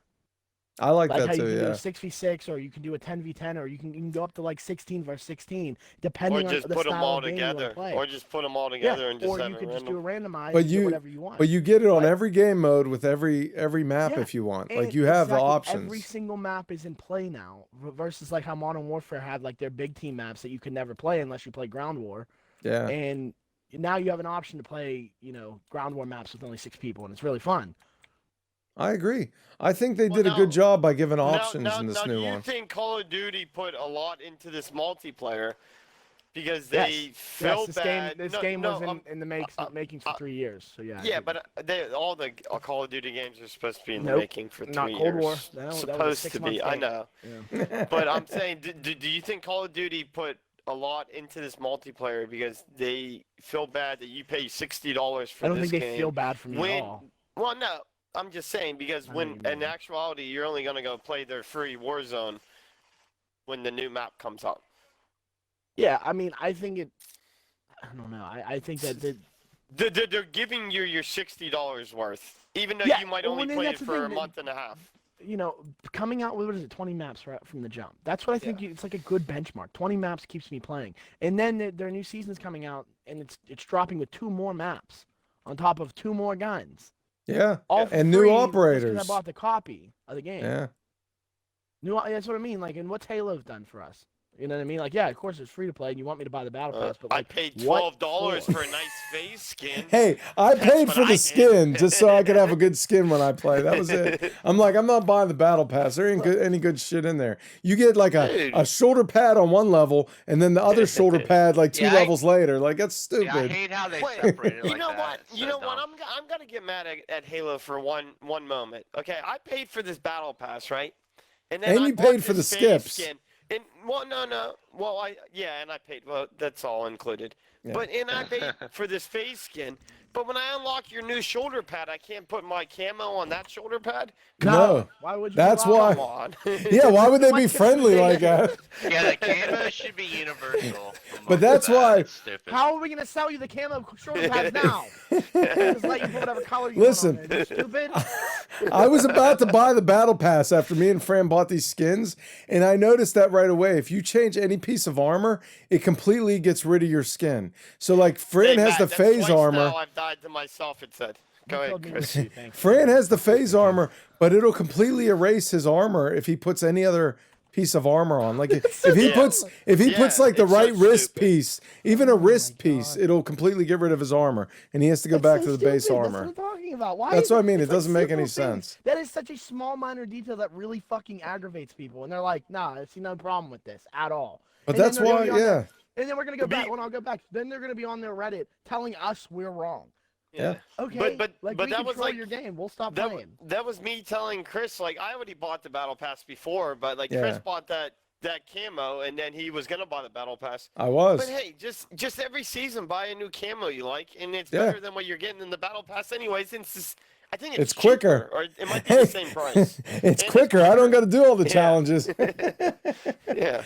I like Like that how you too. can do Yeah. a 6v6, or you can do a 10v10, or you can go up to like 16 versus 16, depending Or just on the put them style all of game you want to together. play. Or just put them all together and just or have you it could just do random. a randomized, But and you- do whatever you want. But you get it on But- every game mode with every map Yeah, if you want. And Like you have the exactly, options. Every single map is in play now, versus like how Modern Warfare had like their big team maps that you could never play unless you play Ground War. Yeah. And now you have an option to play, Ground War maps with only 6 people, and it's really fun. I agree. I think they Well, did a now- good job by giving Now, options in this now, new do you one. think Call of Duty put a lot into this multiplayer because Yes. they Yes, feel this bad? game, this No, game no, was in the making for 3 years. So yeah. I Yeah, agree. but all the Call of Duty games are supposed to be in the Nope. making for 3 Not years. Cold War. That was a supposed to 6-month be. I thing. know, Yeah. but I'm saying, do you think Call of Duty put a lot into this multiplayer because they feel bad that you pay $60 for I don't this think they game? feel bad for me when, at all. Well, no, I'm just saying because I know when what you in mean. actuality you're only gonna go play their free Warzone when the new map comes up. Yeah, I mean, I think it. I don't know. I think that They're giving you your $60 worth, even though Yeah, you might well, only and then play it that's the for a thing, month and a half. coming out with, what is it, 20 maps right from the jump. That's what I think. It's like a good benchmark. 20 maps keeps me playing, and then their new season's coming out, and it's dropping with 2 more maps on top of 2 more guns. Yeah. All for And new free just 'cause operators. I bought the copy of the game. Yeah. That's what I mean. Like, and what's Halo's done for us? You know what I mean? Like, yeah, of course it's free to play, and you want me to buy the battle pass, but I like, paid what $12 for? for a nice face skin. Hey, I That's paid what for I the did. skin just so I could have a good skin when I play. That was it. I'm like, I'm not buying the battle pass. There ain't any good shit in there. You get like a Dude. shoulder pad on one level, and then the other shoulder pad like two Yeah, levels later. Like that's Yeah, I stupid. hate how they Wait, separate it you like know that. what? It's You so know what? dumb. I'm gonna get mad at Halo for one moment. Okay, I paid for this battle pass, right? And And I you bought paid for this the face skips. Skin, and well, no. Well, and I paid. Well, that's all included. Yeah. But and I paid for this face skin. But when I unlock your new shoulder pad, I can't put my camo on that shoulder pad. No. Why would you? That's allow why- that? Come on. Yeah, why would they be Like, friendly like that? Yeah, the camo should be universal. But that's why- It's stupid. How are we gonna sell you the camo shoulder pads now? Just let you put whatever color you Listen. want on it. You stupid. I was about to buy the battle pass after me and Fran bought these skins, and I noticed that right away. If you change any piece of armor, it completely gets rid of your skin. So like Fran Hey, has the Matt, that's phase twice armor. Now I've died to myself. It said. Go You ahead, killed me Chris. with you, thanks. Fran has the phase armor, but it'll completely erase his armor if he puts any other piece of armor on. Like if he Yeah. puts Yeah, like the it's so right wrist stupid. piece, even a wrist my piece, God. it'll completely get rid of his armor, and he has to go back That's to so the base stupid. That's armor. what I'm talking about. Why That's is what I mean. it's It doesn't make any simple things. sense. That is such a small, minor detail that really fucking aggravates people, and they're like, "Nah, I see no problem with this at all." But And then that's they're gonna why, be on yeah. there- And then we're gonna go back. Me- When I'll go back, then they're gonna be on their Reddit telling us we're wrong. Yeah. Okay, But like that we was control like your game. We'll stop that, playing. that was me telling Chris, like, I already bought the battle pass before, but like Yeah. Chris bought that camo, and then he was gonna buy the battle pass. I was. But hey, just every season buy a new camo you like, and it's Yeah. better than what you're getting in the battle pass anyways. Since I think It's it's quicker. cheaper, or it might be the same price. It's And quicker. I don't got to do all the Yeah. challenges. Yeah.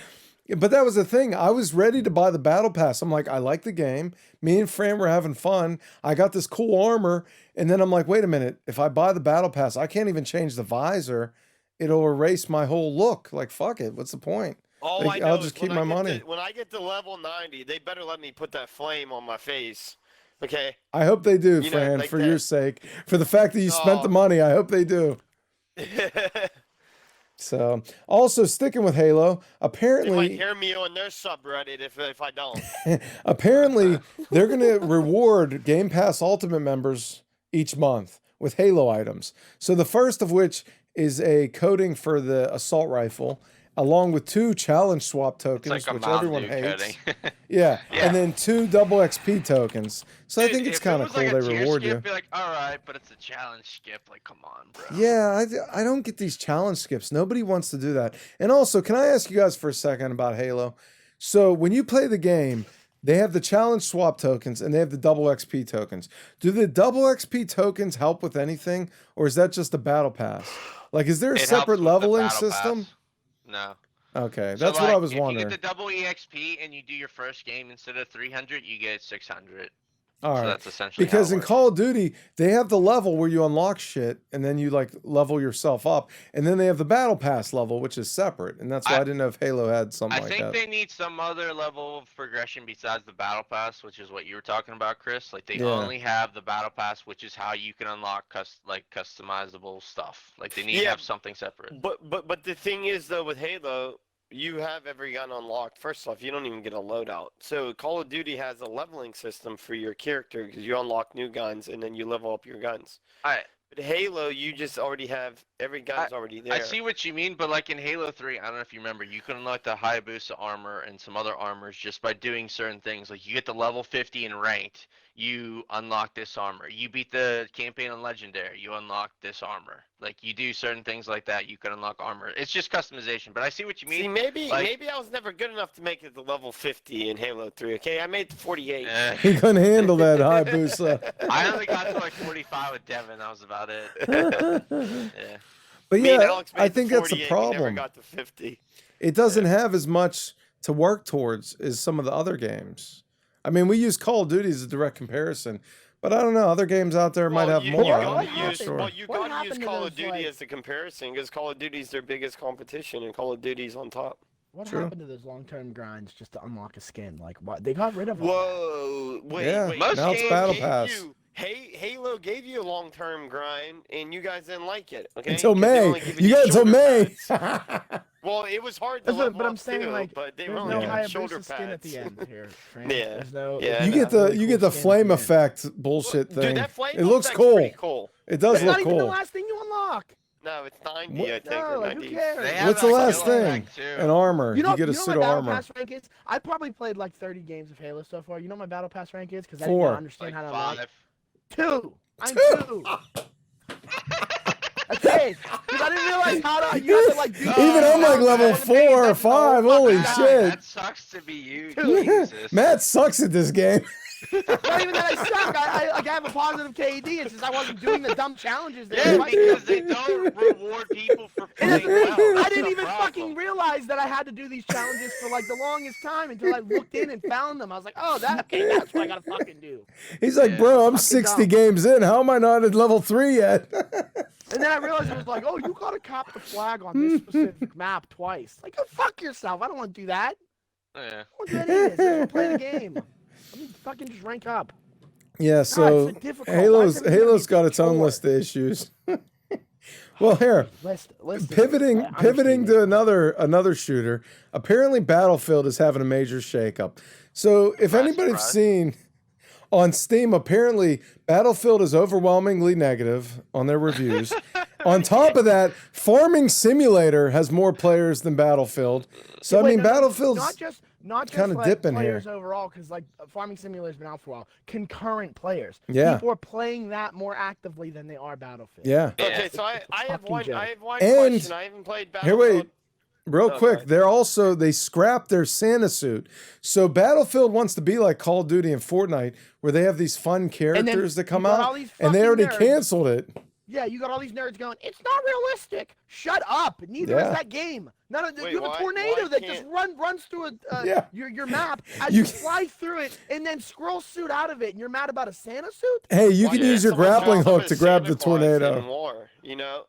But that was the thing. I was ready to buy the battle pass. I'm like, I like the game. Me and Fran were having fun. I got this cool armor, and then I'm like, wait a minute. If I buy the battle pass, I can't even change the visor. It'll erase my whole look. Like, fuck it. What's the point? All Like, I know I'll is just keep when I my get money. when I get to level 90, they better let me put that flame on my face. Okay. I hope they do, You know, Fran, like for that. your sake. For the fact that you spent Oh. the money, I hope they do. So, also sticking with Halo, They might apparently, hear me on their subreddit if I don't. apparently they're going to reward Game Pass Ultimate members each month with Halo items. So the first of which is a coating for the assault rifle, along with 2 challenge swap It's tokens, like a which Mountain everyone Dew hates. coding. Yeah. Yeah. And then 2 double XP tokens. So I Dude, think it's if it kind of was cool like a they tier reward skip, you. Be like, all right, but it's a challenge skip. Like, come on, bro. Yeah, I don't get these challenge skips. Nobody wants to do that. And also, can I ask you guys for a second about Halo? So when you play the game, they have the challenge swap tokens and they have the double XP tokens. Do the double XP tokens help with anything, or is that just a battle pass? Like, is there a It helps separate with the leveling battle system? pass. No. Okay, So, that's what I like, was if wondering. you get the double EXP and you do your first game instead of 300, you get 600. All So right. that's essentially Because how it in works. Call of Duty, they have the level where you unlock shit and then you like level yourself up. And then they have the battle pass level, which is separate. And that's why I didn't know if Halo had something I like think that. they need some other level of progression besides the battle pass, which is what you were talking about, Chris. Like they Yeah. only have the battle pass, which is how you can unlock customizable stuff. Like they need to Yeah. have something separate. But the thing is though with Halo, you have every gun unlocked. First off, you don't even get a loadout. So Call of Duty has a leveling system for your character because you unlock new guns and then you level up your guns. I But Halo, you just already have every gun's already there. I see what you mean, but like in Halo 3, I don't know if you remember, you can unlock the Hayabusa armor and some other armors just by doing certain things. Like you get the level 50 in ranked, you unlock this armor. You beat the campaign on legendary, you unlock this armor. Like you do certain things like that, you can unlock armor. It's just customization, but I see what you mean. See, maybe like- maybe I was never good enough to make it to level 50 in Halo 3. Okay, I made it to 48. He couldn't handle that Hayabusa. I only got to like 45 with Devin. That was about it. Yeah. But Me and yeah, Alex made I it to think that's the 48, we never problem. got to 50. It doesn't have as much to work towards as some of the other games. I mean, we use Call of Duty as a direct comparison, but I don't know. Other games out there might have you, more. You I'm gotta not use, sure. well, you What gotta use happened to Call those, of Duty like- as the comparison because Call of Duty's their biggest competition and Call of Duty's on top. What True. happened to those long-term grinds just to unlock a skin? Like, what? They got rid of them. Whoa, wait, Yeah, wait. Most now it's games Battle gave Pass. you- Halo gave you a long-term grind, and you guys didn't like it. Okay, Until 'Cause they May. only give You got until shoulder May. pads. Well, it was hard to But level I'm up saying, too, like, but they there's were no only Yeah. on shoulder Hayabusa skin at pads. the end here, Fran. Yeah. There's no. Yeah, You I get know. the flame effect bullshit Dude, thing. that flame It looks effect's cool. pretty cool. It does It's not look even the cool. last thing you unlock. No, it's 90, What? I think, No, or like, who 90. cares? They have What's the that last skill thing? effect, too. An armor. You know get a what suit my of battle armor. pass rank is? I probably played like 30 games of Halo so far. You know what my battle pass rank is? Because I Four. didn't understand Like how to unlock. 5. 2. I'm Two. 2. That's it. Because I didn't realize how to. You have to like. Do Even I'm like level 4 or 5. Holy God. shit. That sucks to be you, Dude. Jesus. Matt sucks at this game. Not even that I suck. I have a positive KD. It's just I wasn't doing the dumb challenges. That Yeah, everybody because does. they don't reward people for And playing well. I That's didn't the even problem. fucking realize that I had to do these challenges for like the longest time until I looked in and found them. I was like, oh, that's what I gotta fucking do. He's like, Yeah. bro, I'm Fucking 60 dumb. games in. How am I not at level 3 yet? And then I realized it was like, oh, you gotta cop the flag on this specific map twice. Like, go fuck yourself. I don't want to do that. Yeah. I don't want to do any of this. I want to play the game. Let me fucking just rank up. Yeah, so it's so difficult. Why is everything Halo's gonna got be its own chore? list of issues. Well, here, List pivoting to another shooter. Apparently, Battlefield is having a major shakeup. So, if Surprise, anybody's surprise. seen on Steam, apparently Battlefield is overwhelmingly negative on their reviews. On top of that, Farming Simulator has more players than Battlefield. So, I mean, Battlefield's not just kinda like dipping players here. overall, because like Farming Simulator's been out for a while. Concurrent players. Yeah. People are playing that more actively than they are Battlefield. yeah. Okay, so I have fucking one. joke. I have one And- question. I haven't played Here, Battlefield. wait. Real Oh, quick, sorry. they scrapped their Santa suit. So Battlefield wants to be like Call of Duty and Fortnite, where they have these fun characters that come you got all out, these and they fucking already nerds. canceled it. Yeah, you got all these nerds going, it's not realistic. Shut up. Neither Yeah. is that game. None of Wait, you have why- a tornado why that just can't- runs through Yeah. your map as You- you fly through it and then scroll suit out of it, and you're mad about a Santa suit? Hey, you Why can didn't use your someone grappling drop him hook as to grab Santa the Claus in tornado. war, you know?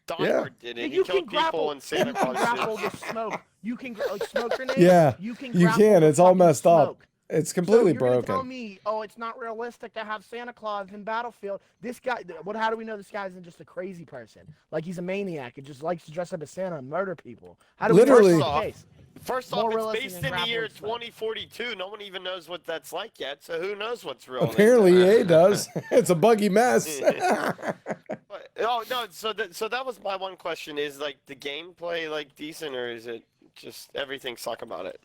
Yeah. Vanguard did it. He You killed can grapple. people in Santa You can Claus grapple suits. with smoke. You can like smoke grenades. Yeah, you can. you grapple can. with It's all fucking messed up. smoke. It's So completely you're gonna broken. tell me, oh, it's not realistic to have Santa Claus in Battlefield. This guy, how do we know this guy isn't just a crazy person? Like he's a maniac and just likes to dress up as Santa and murder people. How do Literally- we know that's the case? First More off, it's realistic based than in the year grappling smoke. 2042. No one even knows what that's like yet, so who knows what's real? Apparently, EA does. It's a buggy mess. But, oh no, so that was my one question: is like the gameplay like decent, or is it just everything suck about it?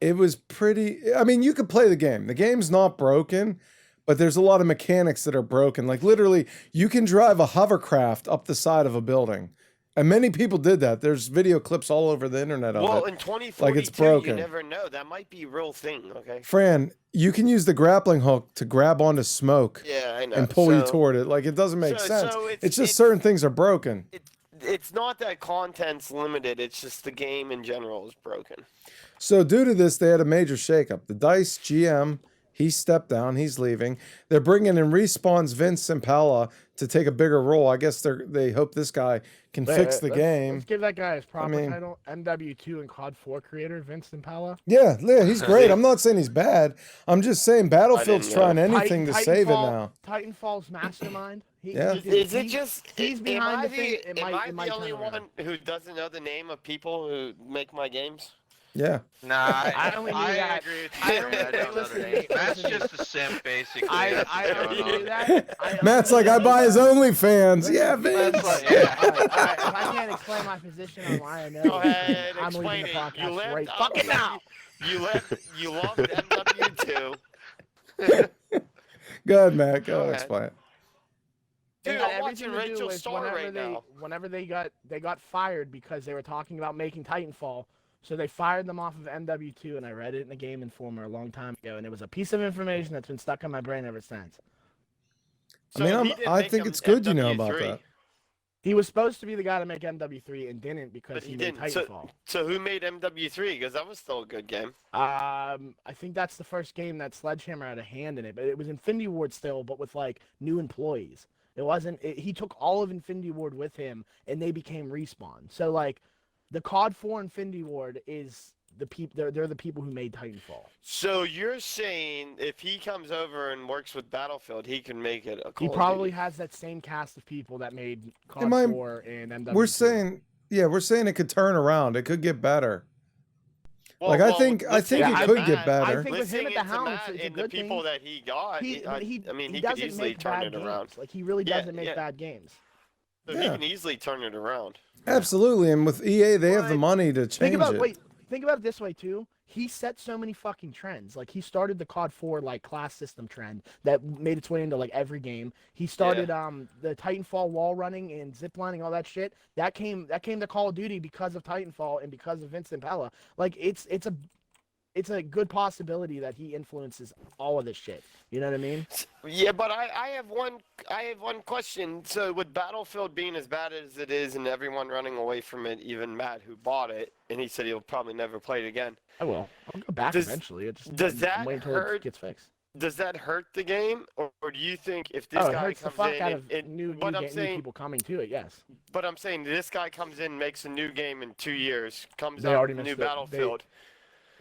It was pretty. I mean, you could play the game. The game's not broken, but there's a lot of mechanics that are broken. Like literally, you can drive a hovercraft up the side of a building, and many people did that. There's video clips all over the internet of Well, it. in 2042, Like it's broken. you never know. That might be a real thing. Okay. Fran, you can use the grappling hook to grab onto smoke Yeah, I know. and pull you So- toward it. Like it doesn't make so sense. it's- It's just it's- certain things are broken. It's not that content's limited. It's just the game in general is broken. So due to this, they had a major shakeup. The DICE GM, he stepped down. He's leaving. They're bringing in Respawn's Vince Impala to take a bigger role. I guess they hope this guy can fix the game. Let's give that guy his proper mean- title. MW2 and COD 4 creator, Vincent Impala. Yeah, he's great. I'm not saying he's bad. I'm just saying Battlefield's know. trying anything to save it now. Titanfall's mastermind. Yeah. Is it just? he's am behind I the thing. It am might- I it might the only turn around. one who doesn't know the name of people who make my games? Yeah. Nah, I only knew that. agree with I you. only- I don't know listen, the name. That's listen. just a simp, basically. I That's what's only going knew on. that. I only Matt's knew like, I that. buy his OnlyFans. Yeah, That's Vince. like, yeah. All right, if I can't explain my position on why I know, Go ahead, I'm explain leaving the it. You podcast left right up- fucking now. You loved MW2. Go ahead, Matt. Go ahead. explain it. Dude, It had I'm watching everything to do Rachel with Starr right now. whenever they got fired because they were talking about making Titanfall. So they fired them off of MW2, and I read it in the Game Informer a long time ago, and it was a piece of information that's been stuck in my brain ever since. I mean, he did I make think him it's good you know about MW3. that. He was supposed to be the guy to make MW3 and didn't because But he he made didn't. Titanfall. So who made MW3? Because that was still a good game. I think that's the first game that Sledgehammer had a hand in it, but it was Infinity Ward still, but with like new employees. It wasn't. He took all of Infinity Ward with him, and they became Respawn. So like, the COD 4 Infinity Ward is the people. They're the people who made Titanfall. So you're saying if he comes over and works with Battlefield, he can make it a Call He of probably Duty. has that same cast of people that made COD Am I- 4 and MW2. We're saying, Yeah, we're saying it could turn around. It could get better. Well, Like, I think listening it to could get Matt- better. I think with him listening at the into helm, Matt it's a and the good people thing. that he got, I mean, he could doesn't easily make turn bad it around. games. Like he really Yeah, doesn't make yeah. bad games. So he can easily turn it around. Absolutely, and with EA, they have the But money to change it. Think about it this way too. He set so many fucking trends. Like he started the COD 4 like class system trend that made its way into like every game. He started the Titanfall wall running and zip lining, all that shit. That came to Call of Duty because of Titanfall and because of Vincent Pella. Like it's a good possibility that he influences all of this shit. You know what I mean? Yeah, but I have one question. So with Battlefield being as bad as it is and everyone running away from it, even Matt who bought it, and he said he'll probably never play it again. I will. I'll go back eventually. That wait until hurt? it gets fixed. Does that hurt the game, or do you think if this It guy hurts the comes fuck in out of and new people coming to it. Yes. but I'm saying this guy comes in, makes a new game in 2 years, comes They out already with a new missed it. Battlefield.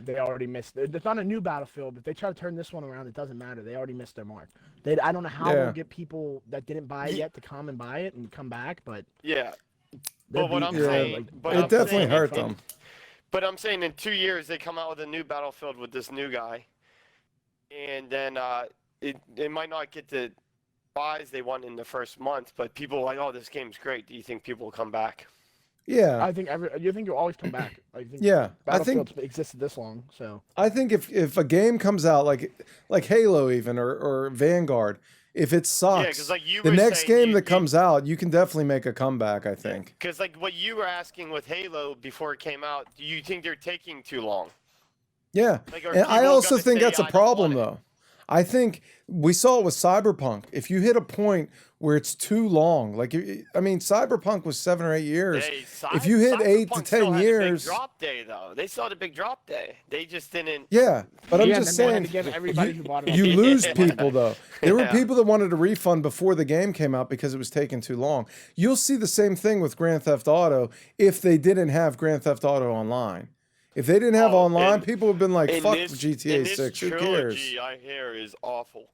They already missed it. It's not a new Battlefield. If they try to turn this one around, it doesn't matter. They already missed their mark. I don't know how Yeah. they'll get people that didn't buy it yet to come and buy it and come back, but Yeah, they're but what I'm beating saying, like, but It I'm definitely saying hurt in- them. But I'm saying in 2 years they come out with a new Battlefield with this new guy, and then it might not get the buys they want in the first month, but people are like, oh, this game's great. Do you think people will come back? Yeah, I think you think you'll always come back. I think yeah. I think Battlefield's existed this long, so if a game comes out like Halo even or Vanguard, if it sucks, Yeah, because like you the were next saying, game that comes out, you can definitely make a comeback. I think. Because like what you were asking with Halo before it came out, do you think they're taking too long? Yeah, Like, are and I people also gonna think say, that's a "I don't problem want it"? though. I think we saw it with Cyberpunk. If you hit a point where it's too long, like I mean, Cyberpunk was 7 or 8 years. Hey, If you hit 8 to Cyberpunk still 10 had a big years, drop day though. They still had a big drop day. They just didn't. yeah. But I'm yeah, just and then saying, they had to give everybody who bought it. you Yeah. lose people though. There were Yeah. people that wanted a refund before the game came out because it was taking too long. You'll see the same thing with Grand Theft Auto if they didn't have Grand Theft Auto Online. If they didn't have online, and- people would have been like, And "Fuck this, GTA and this 6, who cares?" trilogy I hear is awful.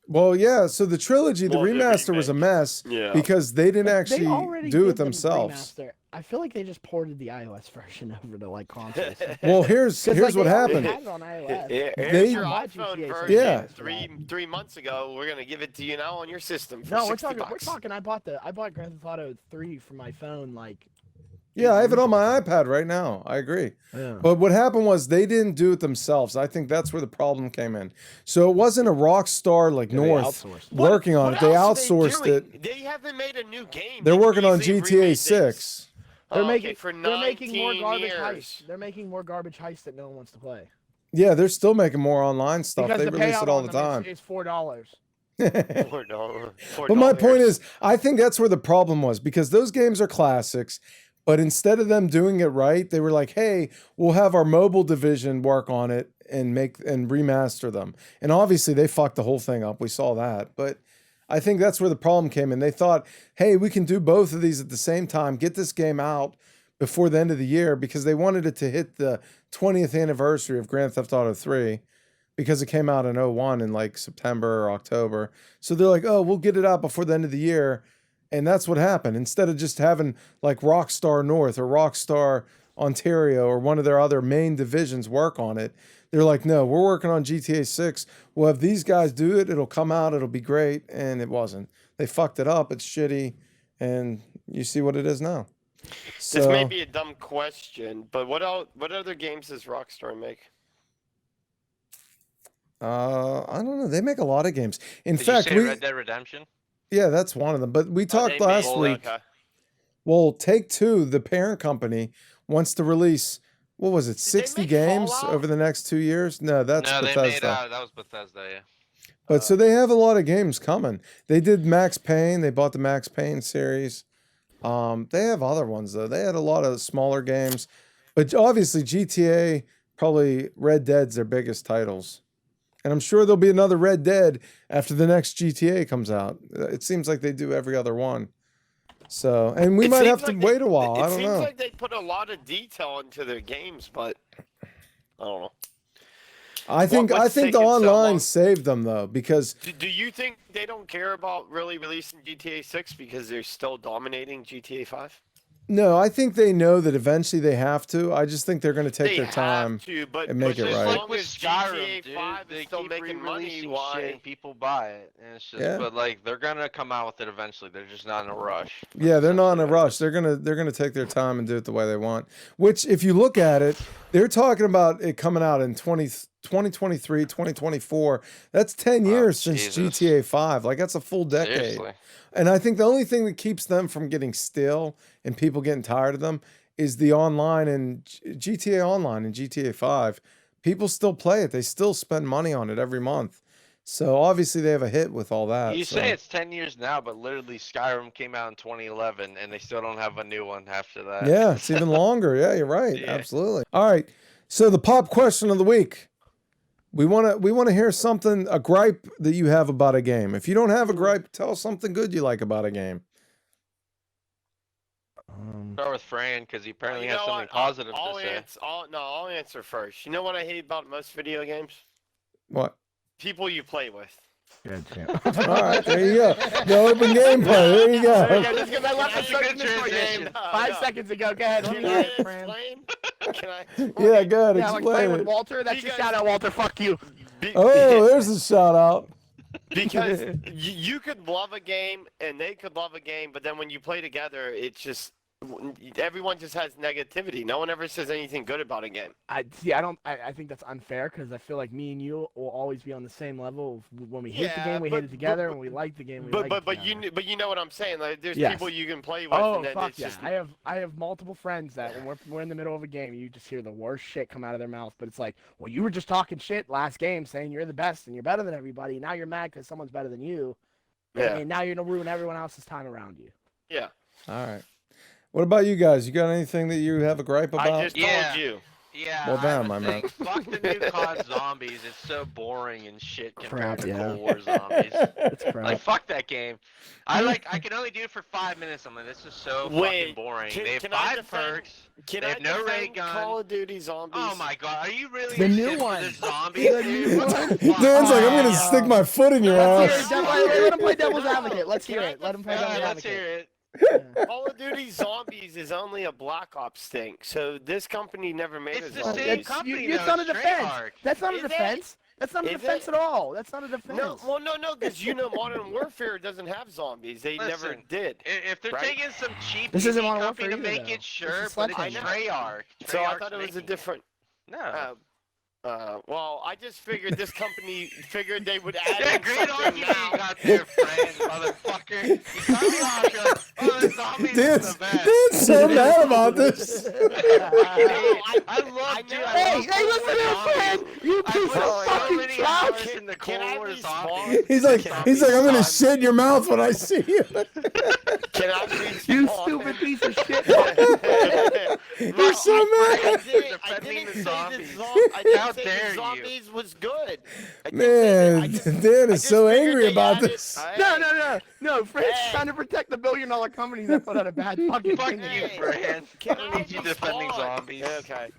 Well, yeah. So the trilogy, the Well, the remaster was a remake. mess Yeah. because they didn't They actually already do did it the themselves. remaster. I feel like they just ported the iOS version over to like consoles. Well, here's 'Cause, here's like, what they already happened. had it on iOS. Here's They- your Bought iPhone GTA version. Yeah. Three months ago, we're gonna give it to you now on your system for No, we're 60 talking. bucks. We're talking. I bought Grand Theft Auto 3 for my phone. Like, Yeah, I have it on my iPad right now. I agree. yeah. But what happened was they didn't do it themselves. I think that's where the problem came in. So it wasn't a Rockstar like North working on it. They What else are outsourced doing? it. They haven't made a new game. They're They working on easily GTA remade this. 6. They're Oh, making. okay, for They're making more 19 garbage years. heists. They're making more garbage heists that no one wants to play. Yeah, they're still making more online stuff. Because They the release payout it all on the them time. is $4. $4. But my point is, I think that's where the problem was because those games are classics. But instead of them doing it right, they were like, "Hey, we'll have our mobile division work on it and remaster them." And obviously, they fucked the whole thing up. We saw that. But I think that's where the problem came in. They thought, "Hey, we can do both of these at the same time. Get this game out before the end of the year," because they wanted it to hit the 20th anniversary of Grand Theft Auto 3 because it came out in 01 in like September or October. So they're like, "Oh, we'll get it out before the end of the year." And that's what happened. Instead of just having like Rockstar North or Rockstar Ontario or one of their other main divisions work on it, they're like, "No, we're working on GTA 6. We'll have these guys do it. It'll come out. It'll be great." And it wasn't. They fucked it up. It's shitty. And you see what it is now. So, This may be a dumb question, but what other games does Rockstar make? I don't know. They make a lot of games. In Did fact, you say Red Dead Redemption? yeah, that's one of them. But we Oh, talked they last made- week. okay. Well, Take-Two, the parent company, wants to release, what was it, they 60 make games Fallout? over the next 2 years? No, that's No, they Bethesda. made that was Bethesda. Yeah. But so they have a lot of games coming. They did Max Payne. They bought the Max Payne series. They have other ones though. They had a lot of smaller games, but obviously GTA, probably Red Dead's their biggest titles. And I'm sure there'll be another Red Dead after the next GTA comes out. It seems like they do every other one. So, and we It might seems have to like wait a while. I It don't seems know. like they put a lot of detail into their games, but I don't know. I think what's the taking so online long? saved them though, because Do you think they don't care about really releasing GTA 6 because they're still dominating GTA 5? No, I think they know that eventually they have to. I just think they're going to take They their have time. to, but and make but it as right. long Like with as Skyrim, GTA dude, 5 they is still keep making money, re-releasing why? shit and people buy it, and it's just. Yeah. But like, they're gonna come out with it eventually. They're just not in a rush. Yeah, they're not in a essentially what it rush. is. They're gonna take their time and do it the way they want. Which, if you look at it, they're talking about it coming out in 2023, 2024. That's 10 Wow, years since Jesus. GTA 5. Like, that's a full decade. Seriously. And I think the only thing that keeps them from getting stale and people getting tired of them is the online and GTA Online and GTA 5. People still play it. They still spend money on it every month. So obviously they have a hit with all that. You so. say it's 10 years now, but literally Skyrim came out in 2011, and they still don't have a new one after that. Yeah, it's even longer. Yeah, you're right. Yeah. Absolutely. All right. So the pop question of the week. We want to hear something, a gripe that you have about a game. If you don't have a gripe, tell us something good you like about a game. Start with Fran, because he apparently You has know something what? positive I'll to say. I'll answer first. You know what I hate about most video games? What? People you play with. Good All right, there you go. The open gameplay. There you There go. you go. Just because I left That's the a second good for game transition. 5 seconds ago. Go ahead. Can Go I ahead, Fran. explain? Can I? Yeah, good. Yeah, like playing Explain with it. Walter. That's your Because- shout out, Walter. Fuck you. Oh, there's a shout out. Because you could love a game and they could love a game, but then when you play together, it's just everyone just has negativity. No one ever says anything good about a game. I think that's unfair because I feel like me and you will always be on the same level. When we hate the Yeah, game, we but- hate it together. but- when we like the game, we But like but it but together. you know what I'm saying? Like there's Yes. people you can play with, Oh and then fuck it's yeah! just I have multiple friends that when we're in the middle of a game, you just hear the worst shit come out of their mouth. But it's like, well, you were just talking shit last game, saying you're the best and you're better than everybody. Now you're mad because someone's better than you, yeah and now you're gonna ruin everyone else's time around you. yeah. All right. What about you guys? You got anything that you have a gripe about? I just Yeah. told you. Yeah, Well, I damn, have a my man. thing. Fuck the new COD zombies. It's so boring and shit compared Crap, to yeah. Cold War zombies. It's crap. Like, fuck that game. I can only do it for 5 minutes. I'm like, this is so fucking Wait, boring. can- they have can I 5 defend- perks. Can They I have no ray defend gun. Call of Duty Zombies? Oh my god, are you really The a new shit for one. the zombies, The dude? new What the one. fuck? Dan's like, I'm gonna Oh. stick my foot in your Let's hear ass. it. Let him play devil's advocate. Let's Can hear I it. Let him play defend- devil's Let's advocate. hear it. Yeah. Call of Duty Zombies is only a Black Ops thing, so this company never made It's a the zombies. same company, It's though, not a it's defense. Treyarch. That's not a Is it? defense. That's not a Is defense it? at all. That's not a defense. No, well, no, because you know Modern Warfare doesn't have zombies. They never Listen, did. If they're Right? taking some cheap This isn't indie Modern company to Warfare either, make though. it, sure, This is but it's Sledgehammer. Treyarch. So I Treyarch's thought it was a making different. No. Well, I just figured this company figured they would add Yeah, in great something argument now. you got there, friend, motherfucker. You cut me off, you're like, oh, the zombies Dan's, is the best. Dan's so mad about this. I love, dude, I Hey, love hey, Cold listen War to him, zombies. friend. You I piece put of so fucking many trash. hours in the Can Cold I War respond? zombies. He's like, I'm gonna Zombies. shit in your mouth when I see you. Can I respond? You stupid piece of shit. You're so I mad. didn't Defending say the the zombies. I didn't How say dare the you. zombies was good. I didn't say Man, that. I just- Dan I is just so figured angry they about added- this. No. Frank's Hey. trying to protect the billion-dollar companies that put out a bad fucking Fuck thing. you, Hey. Fran. Can I I need you defending respond? zombies. Okay.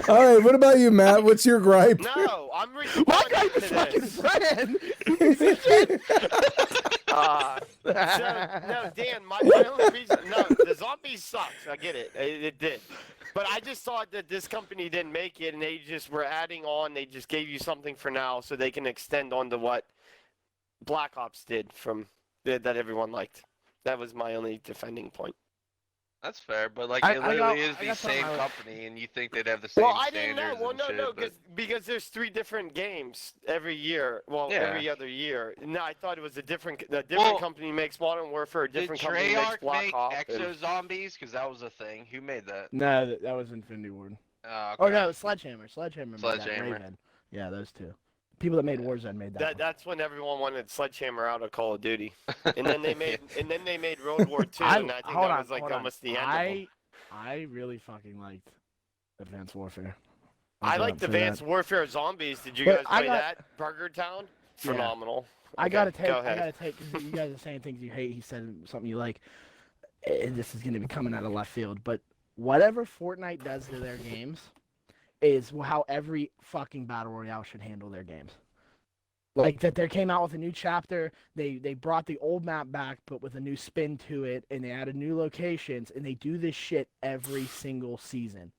All right, what about you, Matt? What's your gripe? No, I'm My responding guy to is fucking this. friend. You piece of shit. So, no, Dan, my only reason, no, the zombies sucks. I get it. It did. But I just thought that this company didn't make it, and they just were adding on. They just gave you something for now so they can extend on to what Black Ops did that everyone liked. That was my only defending point. That's fair, but like I it literally got- is I the got same something I- company, and you think they'd have the same Well, I didn't standards know. Well, and no, shit, no, but because there's 3 different games every year. Well, Yeah. every other year. No, I thought it was a different Well, company makes Modern Warfare. A did different company makes Treyarch Black make Ops. Exo Zombies? Because that was a thing. Who made that? No, that was Infinity Ward. Oh, Oh okay. no, Sledgehammer. Sledgehammer. Made that. Sledgehammer. Raven. Yeah, those two. People that made Warzone made that. one. That's when everyone wanted Sledgehammer out of Call of Duty, and then they made World War II, and I think hold that on, was like hold on. almost the end of them. I really fucking liked Advanced Warfare. I I'll liked go up for that. Advanced Warfare Zombies. Did you But guys I play got- that? Burger Town, Yeah. phenomenal. I Okay, gotta take. Go I ahead. gotta take. 'Cause you guys are saying things you hate. He said something you like. And this is gonna be coming out of left field, but whatever Fortnite does to their games is how every fucking battle royale should handle their games. Like that, they came out with a new chapter. They brought the old map back, but with a new spin to it, and they added new locations. And they do this shit every single season.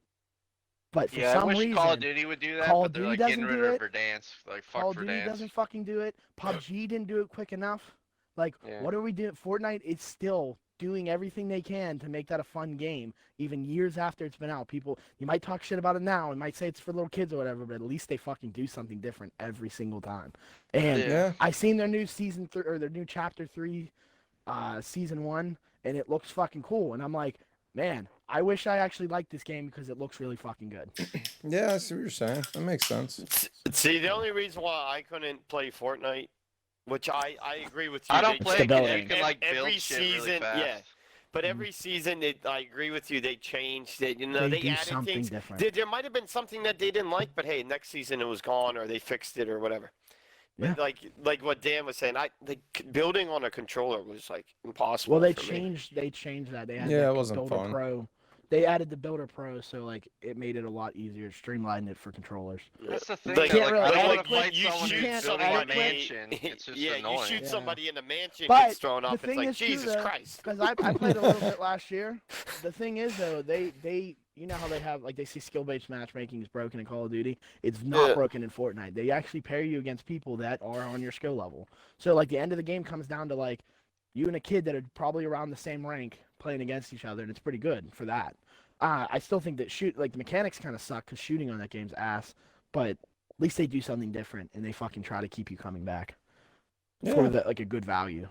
But for Yeah, I some wish reason, Call of Duty would do that, Call but of they're Duty like getting doesn't rid do of it. Verdansk. Like fuck Call of Duty Verdansk. doesn't fucking do it. PUBG didn't do it quick enough. Like, Yeah. what are we doing? Fortnite is still doing everything they can to make that a fun game, even years after it's been out. People, you might talk shit about it now and might say it's for little kids or whatever, but at least they fucking do something different every single time. And Yeah. I seen their new season or their new chapter 3, season 1, and it looks fucking cool. And I'm like, man, I wish I actually liked this game because it looks really fucking good. Yeah, I see what you're saying. That makes sense. See, the only reason why I couldn't play Fortnite, which I agree with you. I don't they- play it 'cause Stability. you can like build every shit really season, fast. yeah. But every season, I agree with you. They changed it. You know, They they do added something things. different. There might have been something that they didn't like, but hey, next season it was gone, or they fixed it, or whatever. But like what Dan was saying, building on a controller was like impossible. Well, they for me. changed that. They had Yeah, like, it wasn't Builder fun. Pro. They added the Builder Pro, so like it made it a lot easier, streamlined it for controllers. That's the thing. Like, though, can't like, really I don't edit want to quick. fight You someone shoot who's building a somebody- mansion. It's just yeah, annoying. you shoot Yeah. somebody in a mansion, But gets thrown the up. It's thing like is, too, Jesus though, Christ. Because I played a little bit last year. The thing is, though, they you know how they have like they see skill-based matchmaking is broken in Call of Duty. It's not Yeah. broken in Fortnite. They actually pair you against people that are on your skill level. So like the end of the game comes down to like you and a kid that are probably around the same rank playing against each other, and it's pretty good for that. I still think that the mechanics kind of suck because shooting on that game's ass, but at least they do something different and they fucking try to keep you coming back for Yeah, the, like a good value.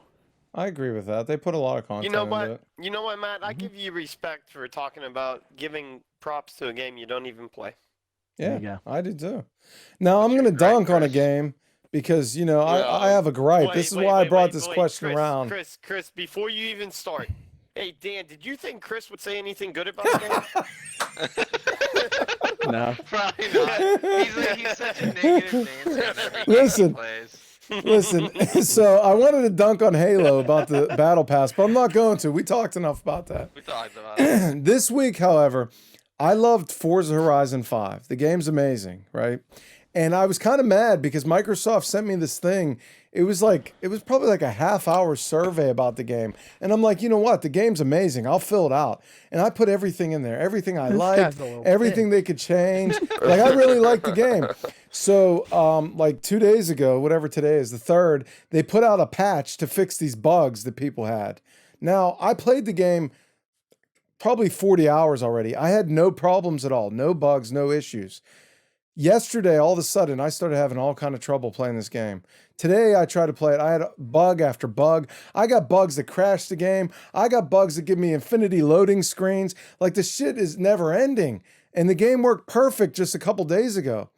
I agree with that. They put a lot of content You know into what? it. You know what, Matt? I Mhm. give you respect for talking about giving props to a game you don't even play. There Yeah, you go. I do too. Now I'm What's your gonna gripe, dunk on a Chris? game because Yeah. I have a gripe. Wait, This is wait, why I wait, brought wait, this wait, question Chris, around. Chris, before you even start, hey Dan, did you think Chris would say anything good about the game? No. Probably not. He's such a negative Nancy on every game Listen. he plays. Listen, so I wanted to dunk on Halo about the Battle Pass, but I'm not going to. We talked enough about that. We talked about it. This week, however, I loved Forza Horizon 5. The game's amazing, right? And I was kind of mad because Microsoft sent me this thing. It was probably like a half-hour survey about the game. And I'm like, you know what? The game's amazing. I'll fill it out. And I put everything in there. Everything I This liked, guy's a little everything they could change. Like, I really liked the game. So, like 2 days ago, whatever today is, the 3rd, they put out a patch to fix these bugs that people had. Now, I played the game probably 40 hours already. I had no problems at all. No bugs, no issues. Yesterday, all of a sudden, I started having all kind of trouble playing this game. Today, I tried to play it. I had bug after bug. I got bugs that crashed the game. I got bugs that give me infinity loading screens. Like, the shit is never ending. And the game worked perfect just a couple days ago.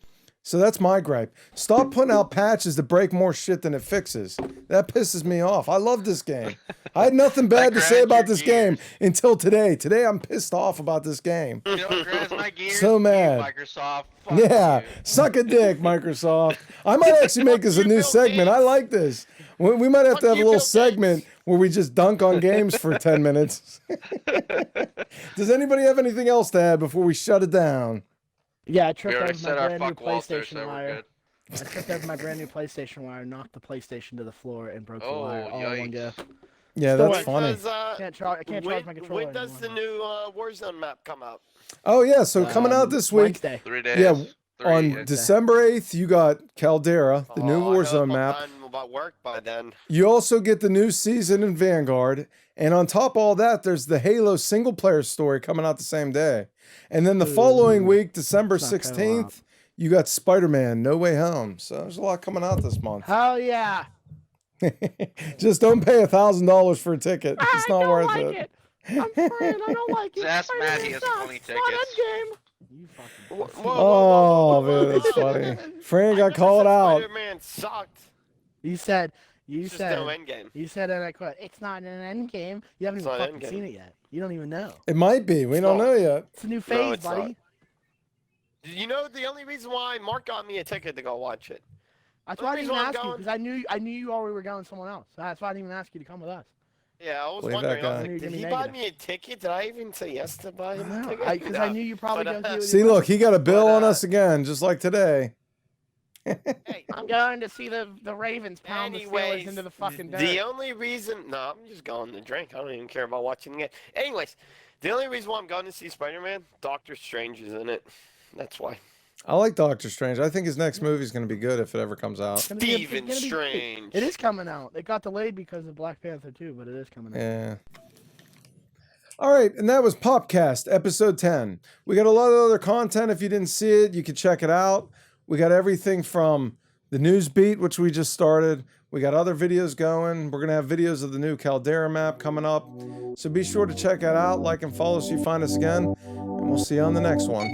So that's my gripe. Stop putting out patches that break more shit than it fixes. That pisses me off. I love this game. I had nothing bad to say grinds about your this game gears. until today. Today, I'm pissed off about this game. You know what grinds my gears? So You, mad. Microsoft. Fuck Yeah, you. suck a dick, Microsoft. I might actually make this a you, new Bill segment. I Gates. like this. We might have Fuck to have a you, little Bill segment Gates. where we just dunk on games for 10 minutes. Does anybody have anything else to add before we shut it down? Yeah, I We tripped already over my said our brand new fuck Walter, PlayStation so we're wire. good. I tripped over my brand new PlayStation wire, knocked the PlayStation to the floor, and broke the wire Oh, all in one go. yikes. Yeah, Still that's funny. Does, I can't charge my controller when does the anymore. new Warzone map come out? Oh, yeah, so coming out this week, Wednesday. 3 days. Yeah, 3, on yeah. December 8th, you got Caldera, the new Oh, I hope Warzone I'm map. done about work by then. You also get the new season in Vanguard. And on top of all that, there's the Halo single player story coming out the same day. And then the following week, December It's not co-op. 16th, you got Spider-Man No Way Home. So there's a lot coming out this month. Hell yeah! Just don't pay $1,000 for a ticket. It's not worth it. I'm fine. I don't like it. Just ask Matt, he has Spider-Man 20 sucks. Not tickets. Endgame. You fucking. pussy. Oh, man, that's funny. Fran got called out. Spider-Man sucked. You said. It's just no endgame. You said, and I quote, "It's not an end game." You haven't It's even not fucking Endgame. seen it yet. You don't even know. It might be. We don't not. know yet. It's a new No, phase, it's not. buddy. You know the only reason why Mark got me a ticket to go watch it. That's The why I didn't reason even I'm ask you going- because I knew you already were going with someone else. That's why I didn't even ask you to come with us. Yeah, I was Believe wondering. that I was guy. like, did he You're buy negative. me a ticket? Did I even say yes to buy him a ticket? Because I No. knew you probably But, going to do it. See, look, he got a bill But, on us again, just like today. Hey, I'm going to see the Ravens pound the Steelers anyways, into the fucking dirt. the only reason... No, I'm just going to drink. I don't even care about watching the game. Anyways, the only reason why I'm going to see Spider-Man, Doctor Strange is in it. That's why. I like Doctor Strange. I think his next movie is going to be good if it ever comes out. It's gonna be a- it's Stephen gonna be- Strange. It is coming out. It got delayed because of Black Panther too, but it is coming out. Yeah. All right, and that was Popcast, episode 10. We got a lot of other content. If you didn't see it, you can check it out. We got everything from the news beat, which we just started. We got other videos going. We're going to have videos of the new Caldera map coming up. So be sure to check that out. Like and follow so you find us again. And we'll see you on the next one.